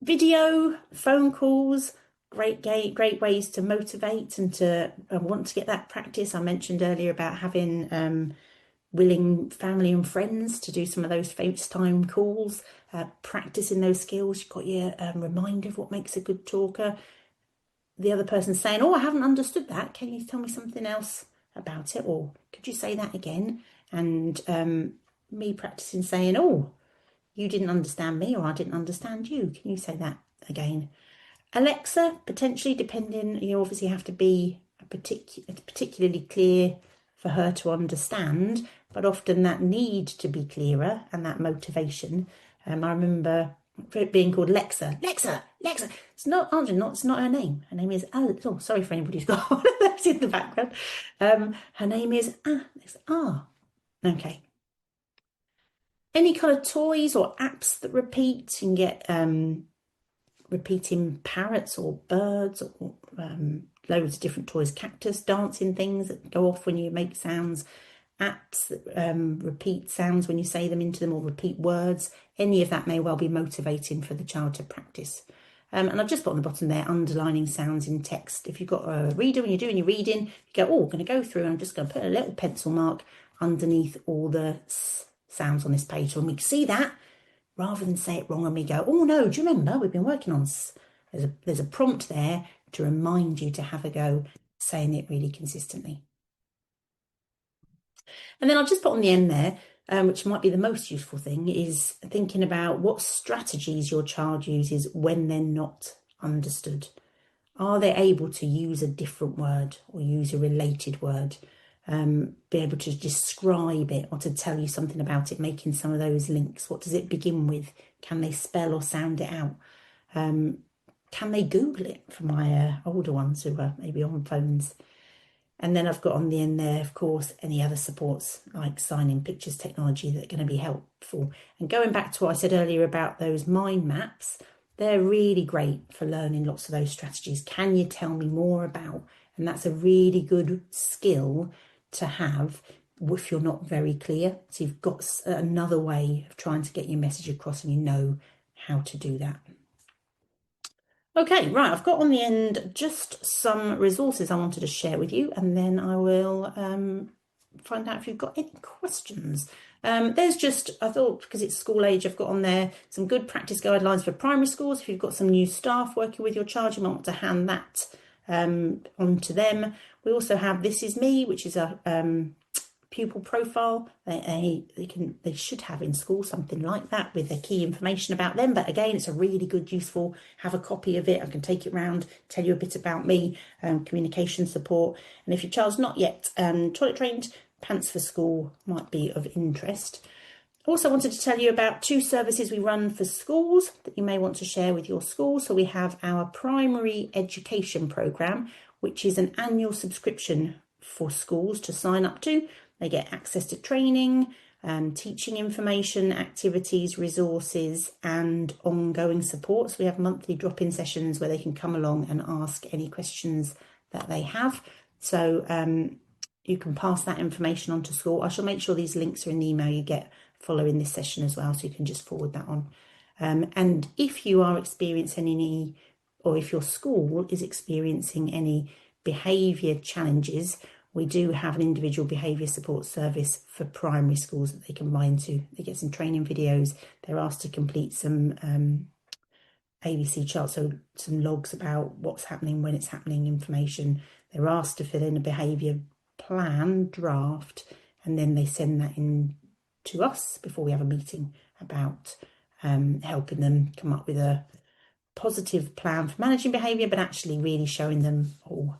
Video, phone calls, great ways to motivate and to want to get that practice. I mentioned earlier about having willing family and friends to do some of those FaceTime calls, practicing those skills. You've got your reminder of what makes a good talker. The other person saying, "Oh, I haven't understood that. Can you tell me something else about it? Or could you say that again?" And me practicing saying, "Oh, you didn't understand me, or I didn't understand you. Can you say that again?" Alexa, potentially, depending, you obviously have to be particularly clear for her to understand, but often that need to be clearer and that motivation. I remember it being called Lexa. It's not it's not her name. Her name is Alex. Oh, sorry for anybody who's got one of those in the background. Her name is okay. Any kind of toys or apps that repeat. You can get repeating parrots or birds or loads of different toys, cactus, dancing things that go off when you make sounds, apps that repeat sounds when you say them into them or repeat words. Any of that may well be motivating for the child to practice. And I've just put on the bottom there, underlining sounds in text. If you've got a reader, when you're doing your reading, you go, "Oh, I'm going to go through and I'm just going to put a little pencil mark underneath all the sounds on this page. So when we see that, rather than say it wrong and we go, "Oh no, do you remember we've been working on this?" There's a prompt there to remind you to have a go saying it really consistently. And then I'll just put on the end there, which might be the most useful thing, is thinking about what strategies your child uses when they're not understood. Are they able to use a different word or use a related word? Be able to describe it or to tell you something about it, making some of those links. What does it begin with? Can they spell or sound it out? Can they Google it, for my older ones who are maybe on phones? And then I've got on the end there, of course, any other supports like signing pictures technology that are going to be helpful. And going back to what I said earlier about those mind maps, they're really great for learning lots of those strategies. Can you tell me more about? And that's a really good skill to have if you're not very clear. So you've got another way of trying to get your message across and you know how to do that. Okay, right, I've got on the end just some resources I wanted to share with you, and then I will find out if you've got any questions. There's just, I thought, because it's school age, I've got on there some good practice guidelines for primary schools. If you've got some new staff working with your child, you might want to hand that on to them. We also have This Is Me, which is a pupil profile. They should have in school something like that with the key information about them, but again, it's a really good, useful, have a copy of it. I can take it round, tell you a bit about me, communication support. And if your child's not yet toilet trained, Pants for School might be of interest. Also wanted to tell you about 2 services we run for schools that you may want to share with your school. So we have our primary education programme, which is an annual subscription for schools to sign up to. They get access to training, teaching information, activities, resources, and ongoing support. So we have monthly drop-in sessions where they can come along and ask any questions that they have. So you can pass that information on to school. I shall make sure these links are in the email you get following this session as well, so you can just forward that on. And if you are experiencing any, or if your school is experiencing any behaviour challenges, we do have an individual behaviour support service for primary schools that they can buy into. They get some training videos. They're asked to complete some ABC charts, so some logs about what's happening, when it's happening, information. They're asked to fill in a behaviour plan draft, and then they send that in to us before we have a meeting about helping them come up with a positive plan for managing behaviour, but actually really showing them, oh,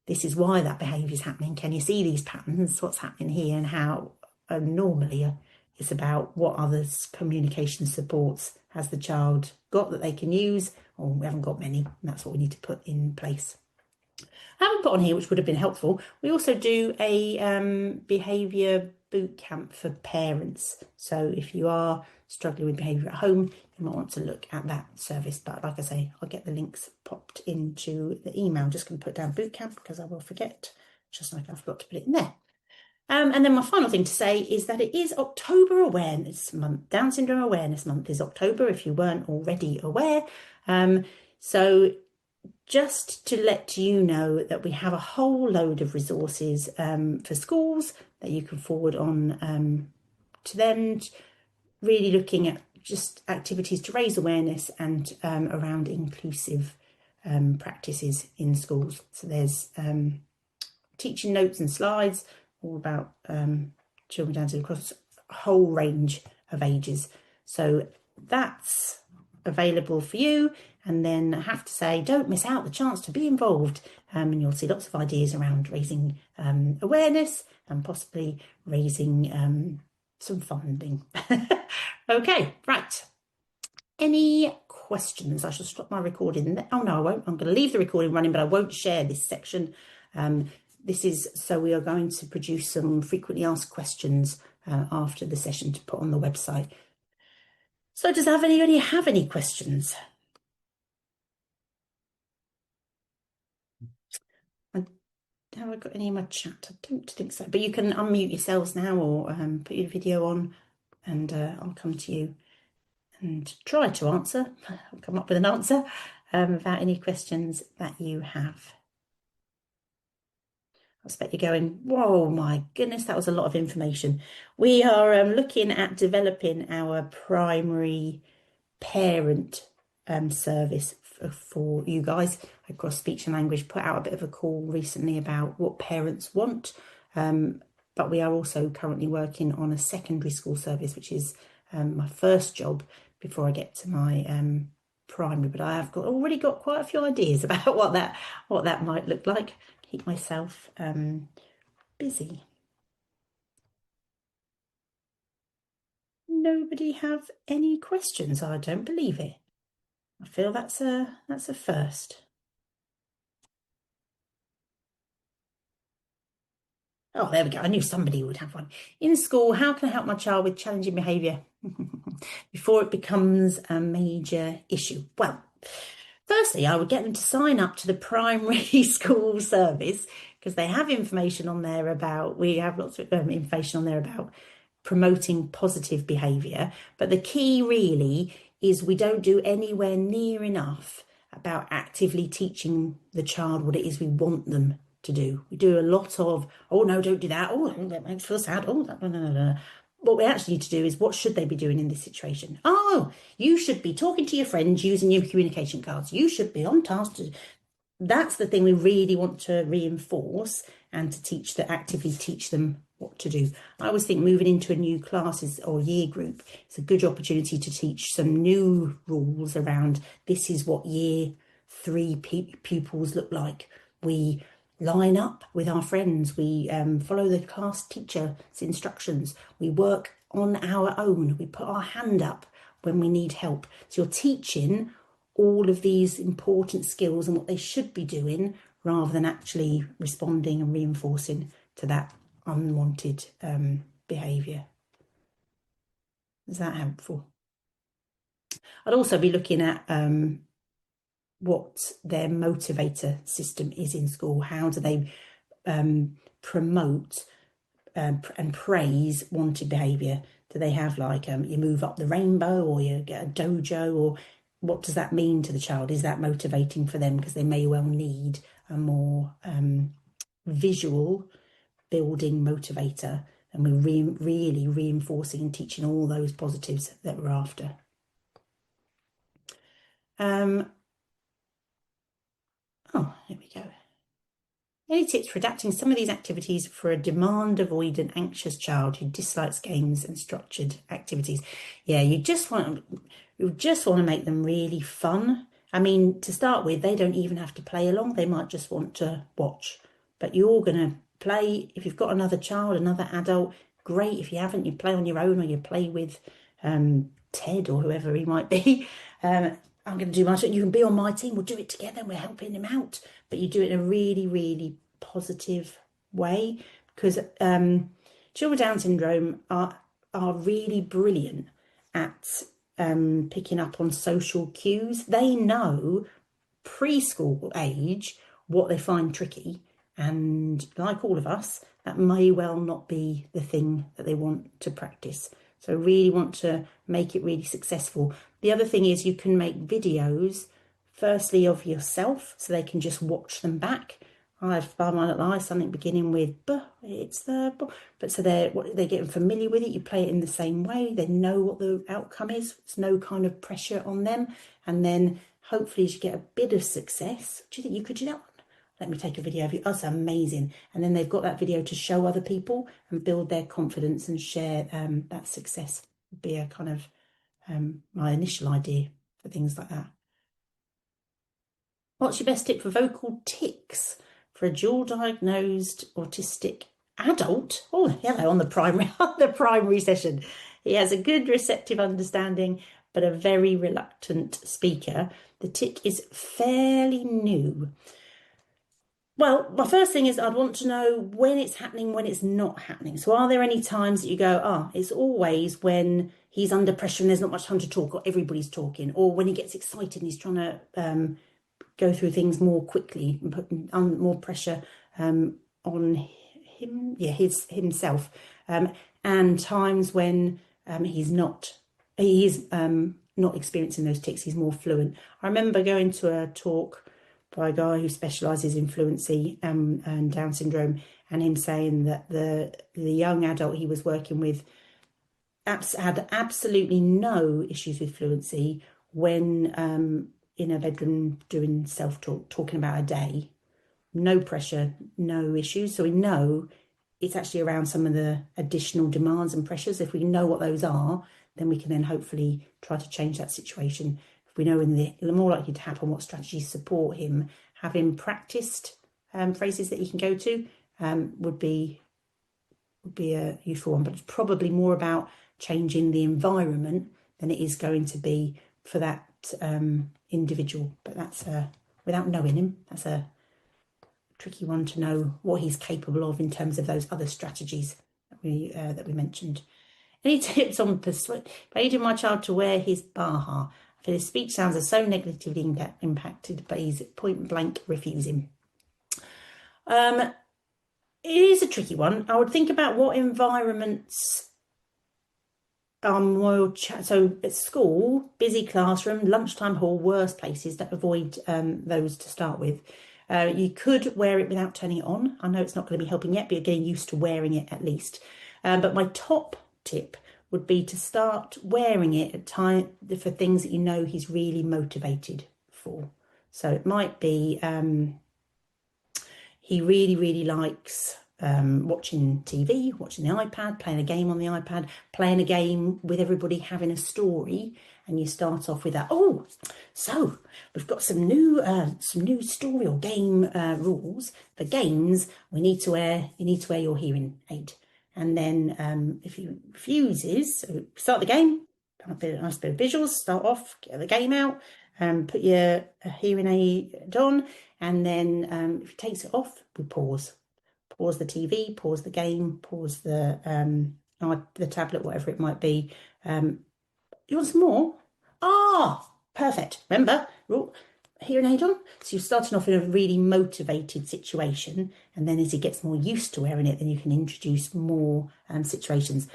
this is why that behaviour is happening. Can you see these patterns? What's happening here? And how normally it's about what other communication supports has the child got that they can use, or we haven't got many, and that's what we need to put in place. I haven't put on here, which would have been helpful. We also do a behaviour boot camp for parents. So if you are struggling with behaviour at home, you might want to look at that service. But like I say, I'll get the links popped into the email. I'm just going to put down boot camp because I will forget, just like I forgot to put it in there. And then my final thing to say is that it is October Awareness Month. Down Syndrome Awareness Month is October, if you weren't already aware. So just to let you know that we have a whole load of resources for schools that you can forward on to them, really looking at just activities to raise awareness and around inclusive practices in schools. So there's teaching notes and slides all about children down to across a whole range of ages. So that's available for you. And then I have to say, don't miss out the chance to be involved. And you'll see lots of ideas around raising awareness and possibly raising some funding. Okay, right. Any questions? I shall stop my recording. Oh no, I won't. I'm going to leave the recording running, but I won't share this section. This is so we are going to produce some frequently asked questions after the session to put on the website. So does anybody have any questions? Have I got any in my chat? I don't think so, but you can unmute yourselves now or put your video on and I'll come to you and try to answer. I'll come up with an answer about any questions that you have. I expect you're going, whoa, my goodness, that was a lot of information. We are looking at developing our primary parent service for you guys across speech and language. Put out a bit of a call recently about what parents want. but we are also currently working on a secondary school service, which is my first job before I get to my primary. But I have already got quite a few ideas about what that might look like. Keep myself busy. Nobody have any questions? I don't believe it. I feel that's a first. Oh, there we go. I knew somebody would have one. In school, how can I help my child with challenging behaviour before it becomes a major issue? Well, firstly, I would get them to sign up to the primary school service because they have information on there about, we have lots of information on there about promoting positive behaviour. But the key really is we don't do anywhere near enough about actively teaching the child what it is we want them to do. We do a lot of, oh no, don't do that. Oh, that makes me feel sad. Oh, no, no, no, no. What we actually need to do is what should they be doing in this situation? Oh, you should be talking to your friends using your communication cards. You should be on task to. That's the thing we really want to reinforce and to actively teach them what to do. I always think moving into a new classes or year group is a good opportunity to teach some new rules around this is what year 3 pupils look like. We line up with our friends. We follow the class teacher's instructions. We work on our own. We put our hand up when we need help. So you're teaching all of these important skills and what they should be doing rather than actually responding and reinforcing to that unwanted behaviour. Is that helpful? I'd also be looking at what their motivator system is in school. How do they promote and praise wanted behaviour? Do they have like you move up the rainbow or you get a dojo, or what does that mean to the child? Is that motivating for them? Because they may well need a more visual building motivator, and we're really reinforcing and teaching all those positives that we're after. Oh, here we go. Any tips for adapting some of these activities for a demand-avoidant, anxious child who dislikes games and structured activities? Yeah, you just want to make them really fun. I mean, to start with, they don't even have to play along. They might just want to watch. But you're going to play. If you've got another child, another adult, great. If you haven't, you play on your own or you play with Ted or whoever he might be. I'm going to do my, you can be on my team, we'll do it together, we're helping him out. But you do it in a really, really positive way, because children with Down syndrome are really brilliant at picking up on social cues. They know preschool age what they find tricky, and like all of us, that may well not be the thing that they want to practice. So really want to make it really successful. The other thing is you can make videos, firstly of yourself, so they can just watch them back. I've by my little eyes something beginning with it's the but so they're getting familiar with it. You play it in the same way. They know what the outcome is. It's no kind of pressure on them. And then hopefully as you get a bit of success, do you think you could do that one? Let me take a video of you. That's amazing. And then they've got that video to show other people and build their confidence and share that success. Would be a kind of my initial idea for things like that. What's your best tip for vocal tics for a dual diagnosed autistic adult? Oh, hello, on the primary session. He has a good receptive understanding, but a very reluctant speaker. The tic is fairly new. Well, my first thing is I'd want to know when it's happening, when it's not happening. So are there any times that you go, it's always when he's under pressure and there's not much time to talk, or everybody's talking, or when he gets excited and he's trying to go through things more quickly and put more pressure on him, himself, and times when he is not experiencing those tics, he's more fluent. I remember going to a talk by a guy who specialises in fluency and Down syndrome, and him saying that the young adult he was working with had absolutely no issues with fluency when in a bedroom doing self-talk, talking about a day. No pressure, no issues. So we know it's actually around some of the additional demands and pressures. If we know what those are, then we can then hopefully try to change that situation. If we know the more likely to happen, what strategies support him, having practiced phrases that he can go to would be a useful one. But it's probably more about changing the environment than it is going to be for that individual. But that's without knowing him, that's a tricky one to know what he's capable of in terms of those other strategies that we mentioned. Any tips on persuading my child to wear his baha? I feel his speech sounds are so negatively impacted, but he's point blank refusing. It is a tricky one. I would think about what environments so at school, busy classroom, lunchtime hall, worst places. That avoid those to start with. You could wear it without turning it on. I know it's not going to be helping yet, but you're getting used to wearing it at least. But my top tip would be to start wearing it at time for things that you know he's really motivated for. So it might be he really, really likes watching TV, watching the iPad, playing a game on the iPad, playing a game with everybody, having a story, and you start off with that. Oh, so we've got some new story or game rules. For games, you need to wear your hearing aid. And then if he refuses, so start the game, a nice bit of visuals, start off, get the game out, put your hearing aid on, and then if he takes it off, we pause. Pause the TV, pause the game, pause the tablet, whatever it might be. You want some more? Ah, perfect. Remember, hearing aid on. So you're starting off in a really motivated situation, and then as he gets more used to wearing it, then you can introduce more situations.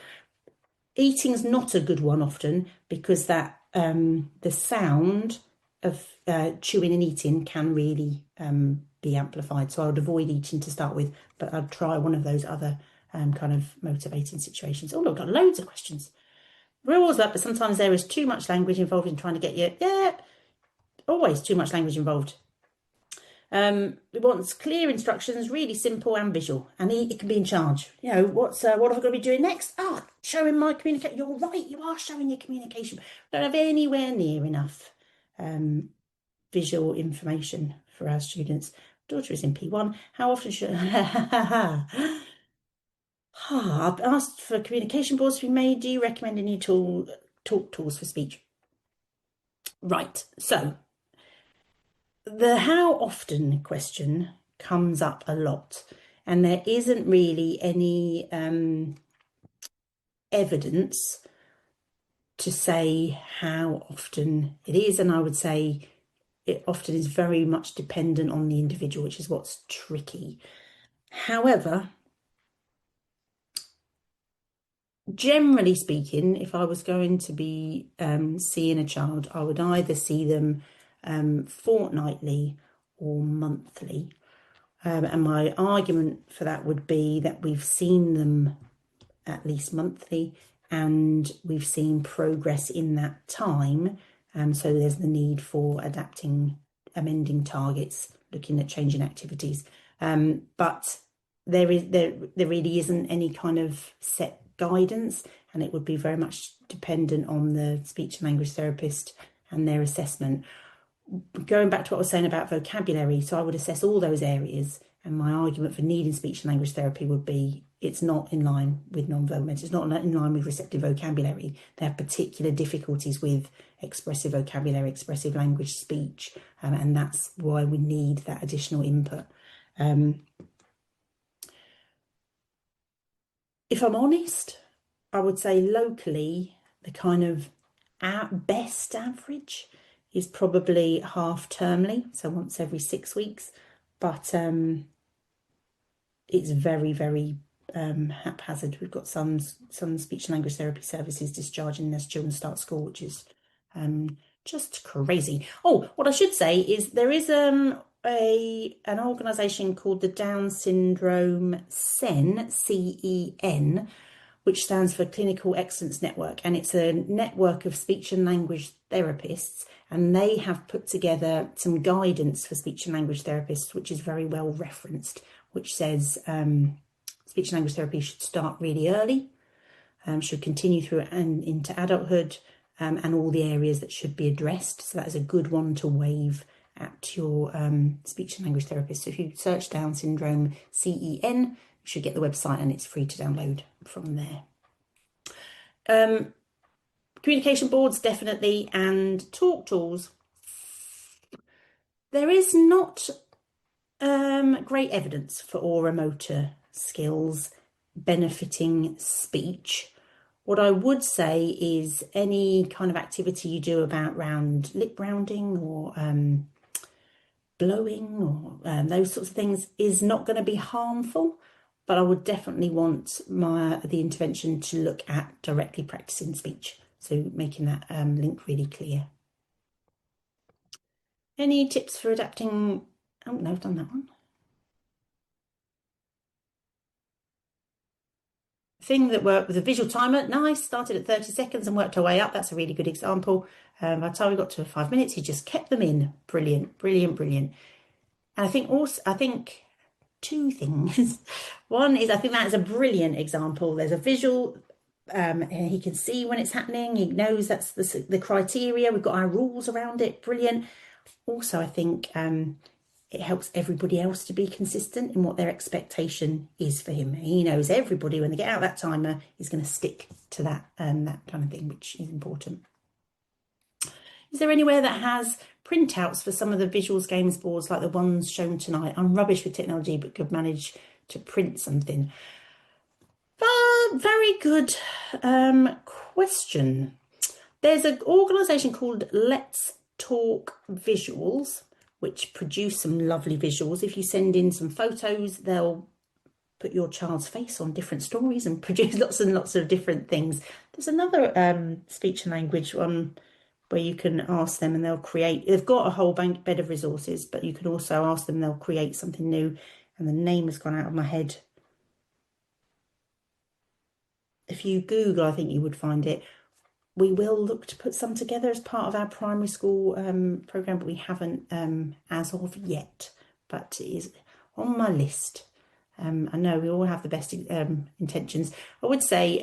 Eating's not a good one often because that the sound of chewing and eating can really be amplified. So I would avoid eating to start with, but I'd try one of those other kind of motivating situations. Oh, look, I've got loads of questions. Rules up, but sometimes there is too much language involved in trying to get you. Yeah, always too much language involved. We want clear instructions, really simple and visual, and he can be in charge. You know, what have I got to be doing next? Showing my communication. You're right, you are showing your communication. Don't have anywhere near enough visual information for our students. Daughter is in P1. How often should I've asked for communication boards to be made. Do you recommend any talk tools for speech? Right, so the how often question comes up a lot, and there isn't really any evidence to say how often it is, and I would say it often is very much dependent on the individual, which is what's tricky. However, generally speaking, if I was going to be seeing a child, I would either see them fortnightly or monthly. And my argument for that would be that we've seen them at least monthly and we've seen progress in that time. So there's the need for amending targets, looking at changing activities. But there really isn't any kind of set guidance, and it would be very much dependent on the speech and language therapist and their assessment. Going back to what I was saying about vocabulary, so I would assess all those areas, and my argument for needing speech and language therapy would be it's not in line with non-verbal mental, it's not in line with receptive vocabulary. They have particular difficulties with expressive vocabulary, expressive language speech, and that's why we need that additional input. If I'm honest, I would say locally, the kind of best average is probably half termly, so once every 6 weeks, but it's very, very haphazard. We've got some speech and language therapy services discharging as children start school, which is just crazy. Oh, what I should say is there is an organisation called the Down Syndrome CEN, CEN, which stands for Clinical Excellence Network, and it's a network of speech and language therapists, and they have put together some guidance for speech and language therapists, which is very well referenced, which says speech and language therapy should start really early, should continue through and into adulthood, and all the areas that should be addressed. So that is a good one to wave at your speech and language therapist. So if you search Down syndrome CEN, you should get the website and it's free to download from there. Communication boards, definitely, and talk tools. There is not great evidence for aura motor skills benefiting speech. What I would say is any kind of activity you do around lip rounding or blowing or those sorts of things is not going to be harmful, but I would definitely want the intervention to look at directly practicing speech, so making that link really clear. Any tips for adapting? Oh no, I've done that one. Thing that worked with a visual timer, nice, started at 30 seconds and worked our way up. That's a really good example. By the time we got to 5 minutes, he just kept them in. Brilliant, brilliant, brilliant. And I think two things. One is, I think that is a brilliant example. There's a visual, and he can see when it's happening. He knows that's the criteria. We've got our rules around it. Brilliant. Also, I think it helps everybody else to be consistent in what their expectation is for him. He knows everybody, when they get out that timer, is going to stick to that kind of thing, which is important. Is there anywhere that has printouts for some of the visuals games boards like the ones shown tonight? I'm rubbish with technology, but could manage to print something. Very good question. There's an organisation called Let's Talk Visuals, which produce some lovely visuals. If you send in some photos, they'll put your child's face on different stories and produce lots and lots of different things. There's another speech and language one where you can ask them and they'll create. They've got a whole bed of resources, but you can also ask them, they'll create something new. And the name has gone out of my head. If you Google, I think you would find it. We will look to put some together as part of our primary school programme, but we haven't as of yet, but it is on my list. I know we all have the best intentions. I would say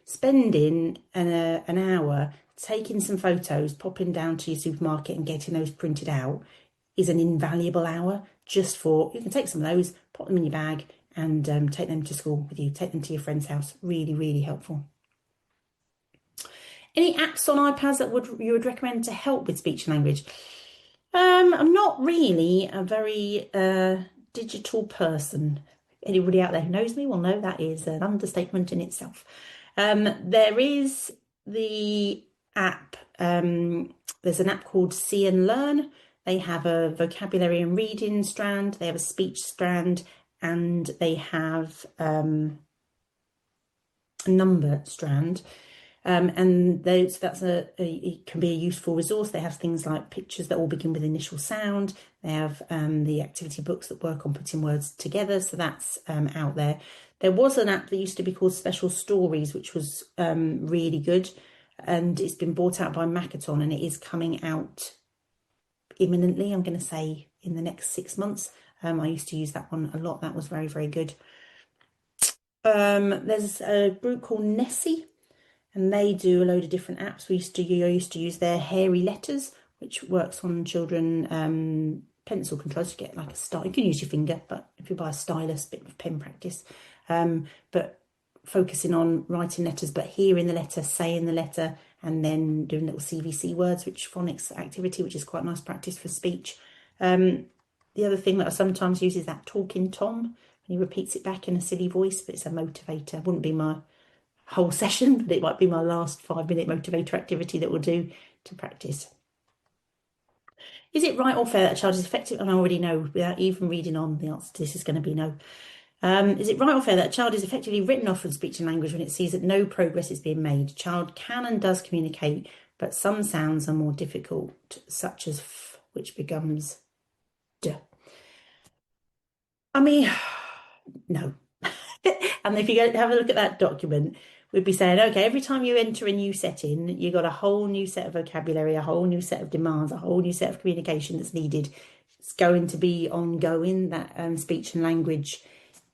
spending an hour taking some photos, popping down to your supermarket and getting those printed out is an invaluable hour just for, you can take some of those, pop them in your bag and take them to school with you, take them to your friend's house. Really, really helpful. Any apps on iPads that you would recommend to help with speech and language? I'm not really a very digital person. Anybody out there who knows me will know that is an understatement in itself. There is the app, there's an app called See and Learn. They have a vocabulary and reading strand, they have a speech strand, and they have a number strand. And that's it can be a useful resource. They have things like pictures that all begin with initial sound. They have the activity books that work on putting words together. So that's out there. There was an app that used to be called Special Stories, which was really good. And it's been bought out by Makaton and it is coming out imminently. I'm going to say in the next 6 months. I used to use that one a lot. That was very, very good. There's a group called Nessi, and they do a load of different apps. I used to use their Hairy Letters, which works on children pencil controls. You get like a style. You can use your finger, but if you buy a stylus, bit of pen practice. But focusing on writing letters, but hearing the letter, saying the letter, and then doing little CVC words, which phonics activity, which is quite nice practice for speech. The other thing that I sometimes use is that Talking Tom, and he repeats it back in a silly voice, but it's a motivator. It wouldn't be my whole session, but it might be my last 5-minute motivator activity that we'll do to practice. Is it right or fair that a child is effective? And I already know, without even reading on, the answer to this is going to be no. Is it right or fair that a child is effectively written off from speech and language when it sees that no progress is being made? Child can and does communicate, but some sounds are more difficult, such as f, which becomes d. I mean, no. And if you go have a look at that document, we'd be saying, okay, every time you enter a new setting, you got a whole new set of vocabulary, a whole new set of demands, a whole new set of communication that's needed. It's going to be ongoing. That speech and language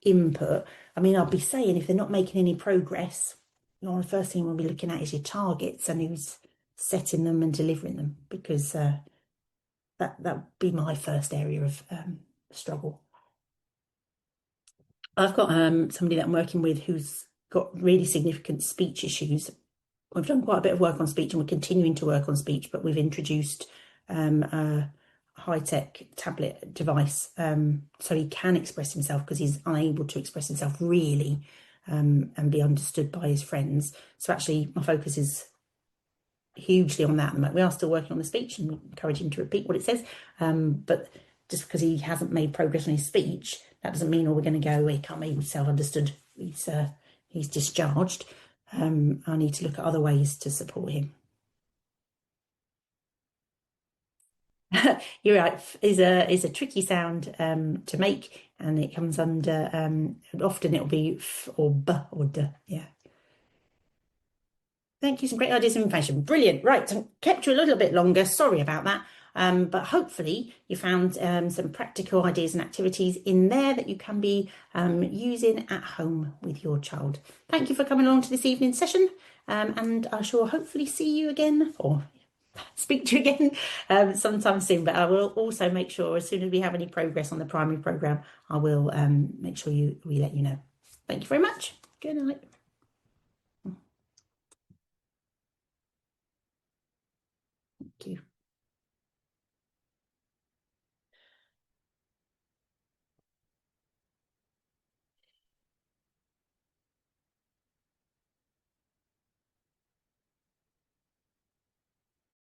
input. I mean, I'll be saying if they're not making any progress, the first thing we'll be looking at is your targets and who's setting them and delivering them, because that would be my first area of struggle. I've got somebody that I'm working with who's got really significant speech issues. We've done quite a bit of work on speech and we're continuing to work on speech, but we've introduced a high-tech tablet device so he can express himself, because he's unable to express himself really and be understood by his friends. So actually my focus is hugely on that at the moment. We are still working on the speech and encourage him to repeat what it says, but just because he hasn't made progress on his speech, that doesn't mean, we're going to go, he can't make himself understood, he's discharged. I need to look at other ways to support him. You're right, is a tricky sound to make, and it comes under, often it'll be f or b or d, yeah. Thank you, some great ideas and information. Brilliant. Right, so kept you a little bit longer. Sorry about that. But hopefully you found some practical ideas and activities in there that you can be using at home with your child. Thank you for coming along to this evening's session, and I shall hopefully see you again, or speak to you again sometime soon. But I will also make sure, as soon as we have any progress on the primary programme, I will make sure we let you know. Thank you very much. Good night. Thank you.